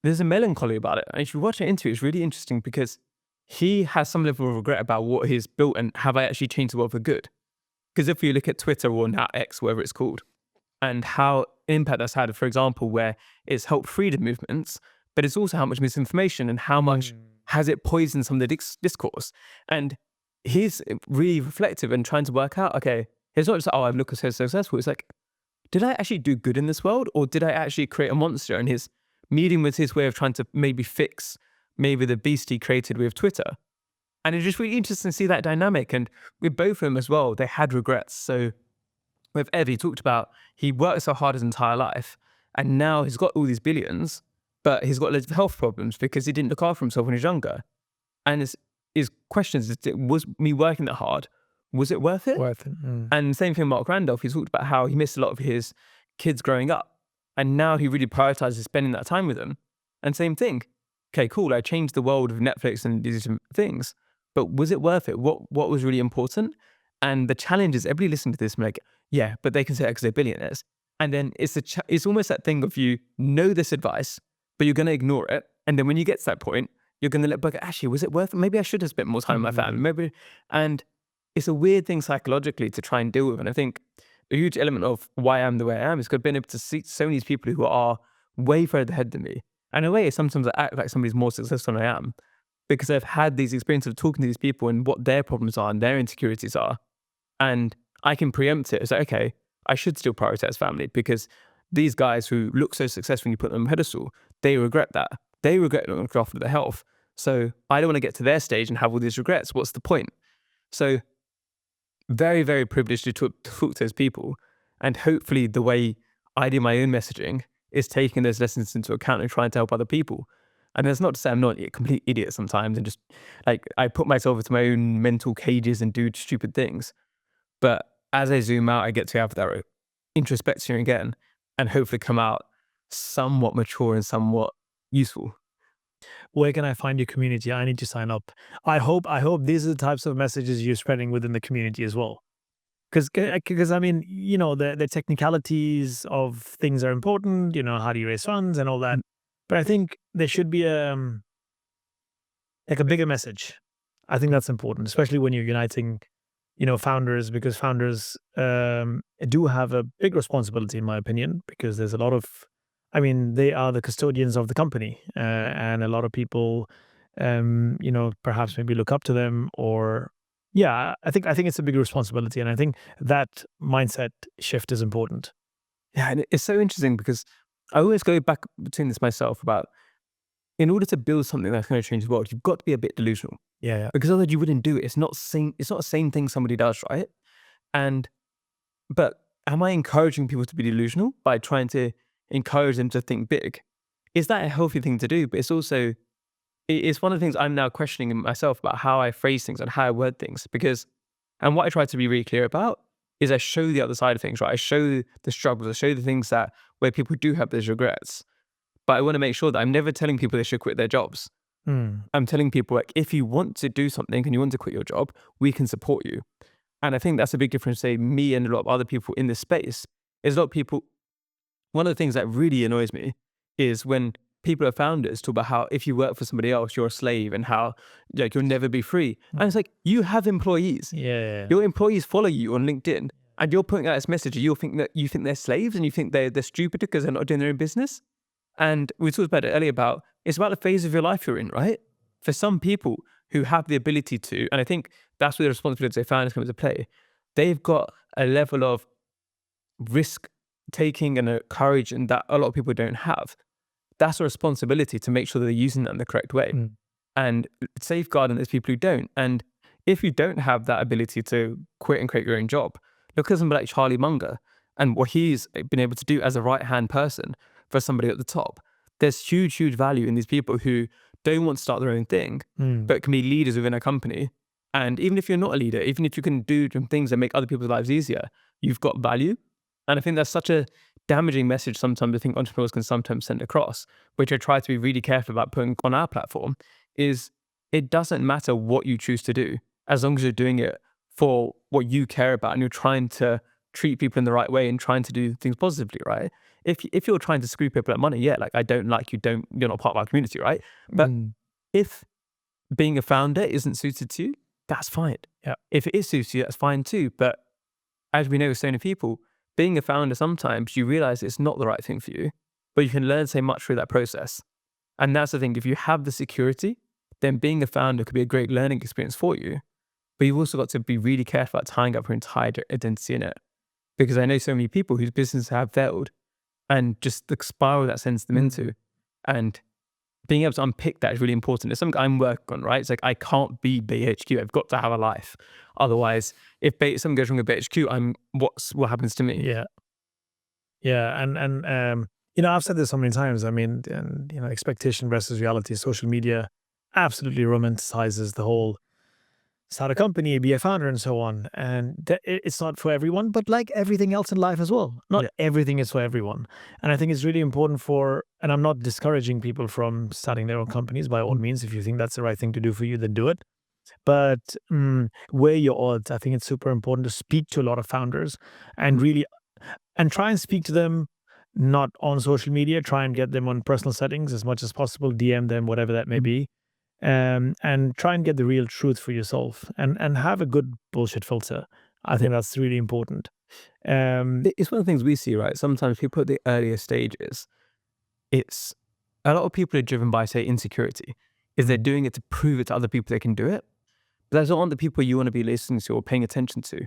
there's a melancholy about it. And if you watch it into it, it's really interesting because he has some level of regret about what he's built and have I actually changed the world for good? Because if you look at Twitter or now X, whatever it's called, and how impact that's had, for example, where it's helped freedom movements, but it's also how much misinformation and how much has it poisoned some of the discourse. And he's really reflective and trying to work out, okay, it's not just, oh, I've looked so successful. It's like, did I actually do good in this world or did I actually create a monster? And his Medium was his way of trying to maybe fix maybe the beast he created with Twitter. And it's just really interesting to see that dynamic. And with both of them as well, they had regrets. So with Ev, he talked about he worked so hard his entire life and now he's got all these billions, but he's got loads of health problems because he didn't look after himself when he was younger. And his questions is, was me working that hard, was it worth it? And same thing with Mark Randolph, he talked about how he missed a lot of his kids growing up. And now he really prioritizes spending that time with them. And same thing, okay, cool, I changed the world of Netflix and these things, but was it worth it? What was really important? And the challenge is everybody listening to this and like, yeah, but they can say that because they're billionaires. And then it's almost that thing of you know this advice, but you're going to ignore it. And then when you get to that point, you're going to look back, actually, was it worth it? Maybe I should have spent more time with my family. Maybe, and it's a weird thing psychologically to try and deal with. And I think a huge element of why I'm the way I am is because I've been able to see so many people who are way further ahead than me. And in a way, sometimes I act like somebody's more successful than I am because I've had these experiences of talking to these people and what their problems are and their insecurities are. And I can preempt it. It's like, okay, I should still prioritize family because these guys who look so successful when you put them on a pedestal, they regret that. They regret looking after their health. So I don't want to get to their stage and have all these regrets. What's the point? So very, very privileged to talk to those people. And hopefully the way I do my own messaging is taking those lessons into account and trying to help other people. And that's not to say I'm not a complete idiot sometimes and just like I put myself into my own mental cages and do stupid things. But as I zoom out, I get to have that introspection again and hopefully come out somewhat mature and somewhat useful. Where can I find your community? I need to sign up. I hope these are the types of messages you're spreading within the community as well. Because I mean, you know, the technicalities of things are important, you know, how do you raise funds and all that. But I think there should be like a bigger message. I think that's important, especially when you're uniting, you know, founders, because founders do have a big responsibility, in my opinion, because there's a lot of, I mean, they are the custodians of the company, and a lot of people, you know, perhaps maybe look up to them, or yeah, I think it's a big responsibility, and I think that mindset shift is important. Yeah, and it's so interesting because I always go back between this myself about in order to build something that's going to change the world, you've got to be a bit delusional. Yeah. Because otherwise you wouldn't do it. It's not the same thing somebody does, right? But am I encouraging people to be delusional by trying to encourage them to think big? Is that a healthy thing to do? But it's also, it's one of the things I'm now questioning in myself about how I phrase things and how I word things. And what I try to be really clear about is I show the other side of things, right? I show the struggles, I show the things where people do have those regrets. But I want to make sure that I'm never telling people they should quit their jobs. I'm telling people, like, if you want to do something and you want to quit your job, we can support you. And I think that's a big difference, say, me and a lot of other people in this space, is a lot of people, one of the things that really annoys me is when people are founders talk about how if you work for somebody else, you're a slave and how like you'll never be free. And it's like, you have employees. Yeah. Your employees follow you on LinkedIn and you're putting out this message and you think they're slaves and you think they're stupid because they're not doing their own business. And we talked about it earlier about, it's about the phase of your life you're in, right? For some people who have the ability to, and I think that's where the responsibility of founders comes into play, they've got a level of risk taking and a courage and that a lot of people don't have. That's a responsibility to make sure that they're using that in the correct way and safeguarding those people who don't. And if you don't have that ability to quit and create your own job, look at somebody like Charlie Munger and what he's been able to do as a right-hand person for somebody at the top. there's huge value in these people who don't want to start their own thing, but can be leaders within a company. And even if you're not a leader, even if you can do some things that make other people's lives easier, you've got value. And I think that's such a damaging message sometimes I think entrepreneurs can sometimes send across, which I try to be really careful about putting on our platform, is it doesn't matter what you choose to do, as long as you're doing it for what you care about and you're trying to treat people in the right way and trying to do things positively, right? If you're trying to screw people at money, yeah, like I don't like you, you're not part of our community, right? But if being a founder isn't suited to you, that's fine. Yeah. If it is suited to you, that's fine too. But as we know with so many people, being a founder, sometimes you realize it's not the right thing for you, but you can learn so much through that process. And that's the thing. If you have the security, then being a founder could be a great learning experience for you. But you've also got to be really careful about tying up your entire identity in it. Because I know so many people whose businesses have failed and just the spiral that sends them into. And being able to unpick that is really important. It's something I'm working on, right? It's like, I can't be BaeHQ. I've got to have a life. Otherwise, if something goes wrong with BaeHQ, what happens to me? Yeah. Yeah. And I've said this so many times. I mean, and, expectation versus reality, social media absolutely romanticizes the whole start a company, be a founder, and so on. And it's not for everyone, but like everything else in life as well, not everything is for everyone. And I think it's really important and I'm not discouraging people from starting their own companies by all means. If you think that's the right thing to do for you, then do it. But weigh your odds. I think it's super important to speak to a lot of founders and try and speak to them not on social media, try and get them on personal settings as much as possible, DM them, whatever that may be. And try and get the real truth for yourself and have a good bullshit filter. I think that's really important. It's one of the things we see, right? Sometimes people at the earlier stages, it's a lot of people are driven by, say, insecurity. Is they're doing it to prove it to other people they can do it. But those aren't the people you want to be listening to or paying attention to.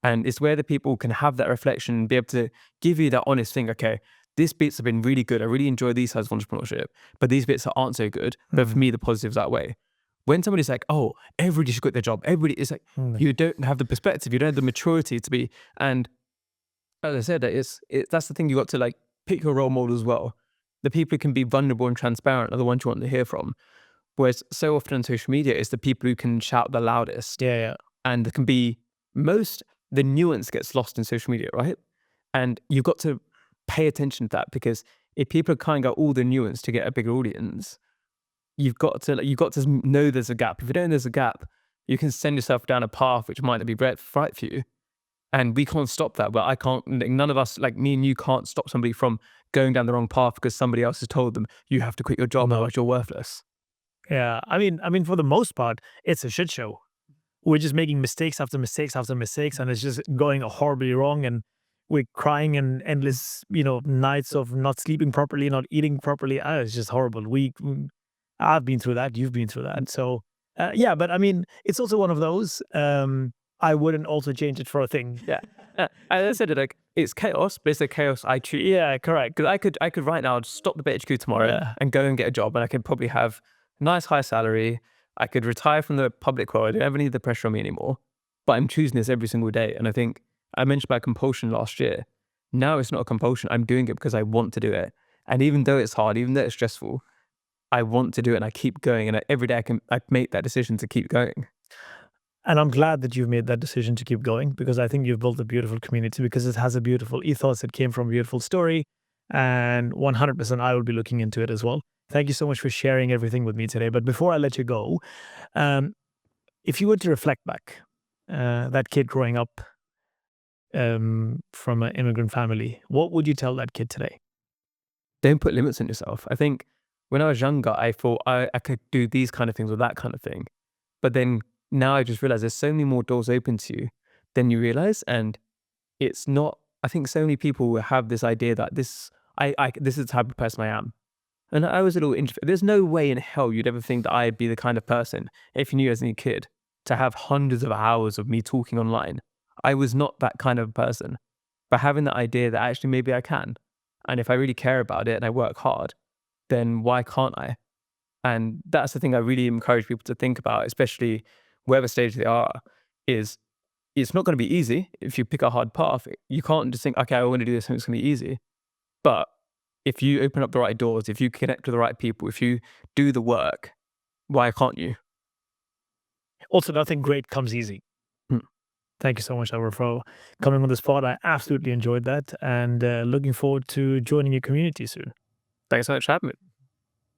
And it's where the people can have that reflection and be able to give you that honest thing. Okay, these bits have been really good. I really enjoy these sides of entrepreneurship, but these bits aren't so good. But for me, the positives outweigh. When somebody's like, oh, everybody should quit their job. Everybody is like, you don't have the perspective. You don't have the maturity to be. And as I said, that's the thing. You got to like pick your role model as well. The people who can be vulnerable and transparent are the ones you want to hear from. Whereas so often on social media, it's the people who can shout the loudest. Yeah. And there can be the nuance gets lost in social media, right? And you've got to pay attention to that, because if people can't get all the nuance to get a bigger audience, you've got to know there's a gap. If you don't know there's a gap, you can send yourself down a path which might not be right for you. And we can't stop that. But none of us, like me and you, can't stop somebody from going down the wrong path because somebody else has told them you have to quit your job, otherwise you're worthless. Yeah. I mean, for the most part, it's a shit show. We're just making mistakes after mistakes after mistakes, and it's just going horribly wrong. And we're crying and endless, nights of not sleeping properly, not eating properly. It's just horrible. I've been through that. You've been through that. So, yeah, but I mean, it's also one of those. I wouldn't also change it for a thing. Yeah. As I said, like, it's chaos, but it's a chaos I choose. Yeah, correct. Because I could right now stop the BaeHQ tomorrow and go and get a job, and I could probably have a nice high salary. I could retire from the public world. I don't ever need the pressure on me anymore. But I'm choosing this every single day. And I think I mentioned about compulsion last year. Now it's not a compulsion. I'm doing it because I want to do it. And even though it's hard, even though it's stressful, I want to do it and I keep going. And every day I make that decision to keep going. And I'm glad that you've made that decision to keep going, because I think you've built a beautiful community, because it has a beautiful ethos. It came from a beautiful story. And 100% I will be looking into it as well. Thank you so much for sharing everything with me today. But before I let you go, if you were to reflect back, that kid growing up from an immigrant family, what would you tell that kid today? Don't put limits on yourself. I think when I was younger, I thought I could do these kind of things or that kind of thing. But then now I just realize there's so many more doors open to you than you realize. And it's not, I think so many people have this idea that this is the type of person I am. And I was a little introvert. There's no way in hell you'd ever think that I'd be the kind of person, if you knew as a kid, to have hundreds of hours of me talking online. I was not that kind of person. But having the idea that actually maybe I can, and if I really care about it and I work hard, then why can't I? And that's the thing I really encourage people to think about, especially wherever stage they are, is it's not going to be easy if you pick a hard path. You can't just think, okay, I want to do this and it's going to be easy. But if you open up the right doors, if you connect with the right people, if you do the work, why can't you? Also, nothing great comes easy. Hmm. Thank you so much, Albert, for coming on the spot. I absolutely enjoyed that, and looking forward to joining your community soon. Thanks so much for having me.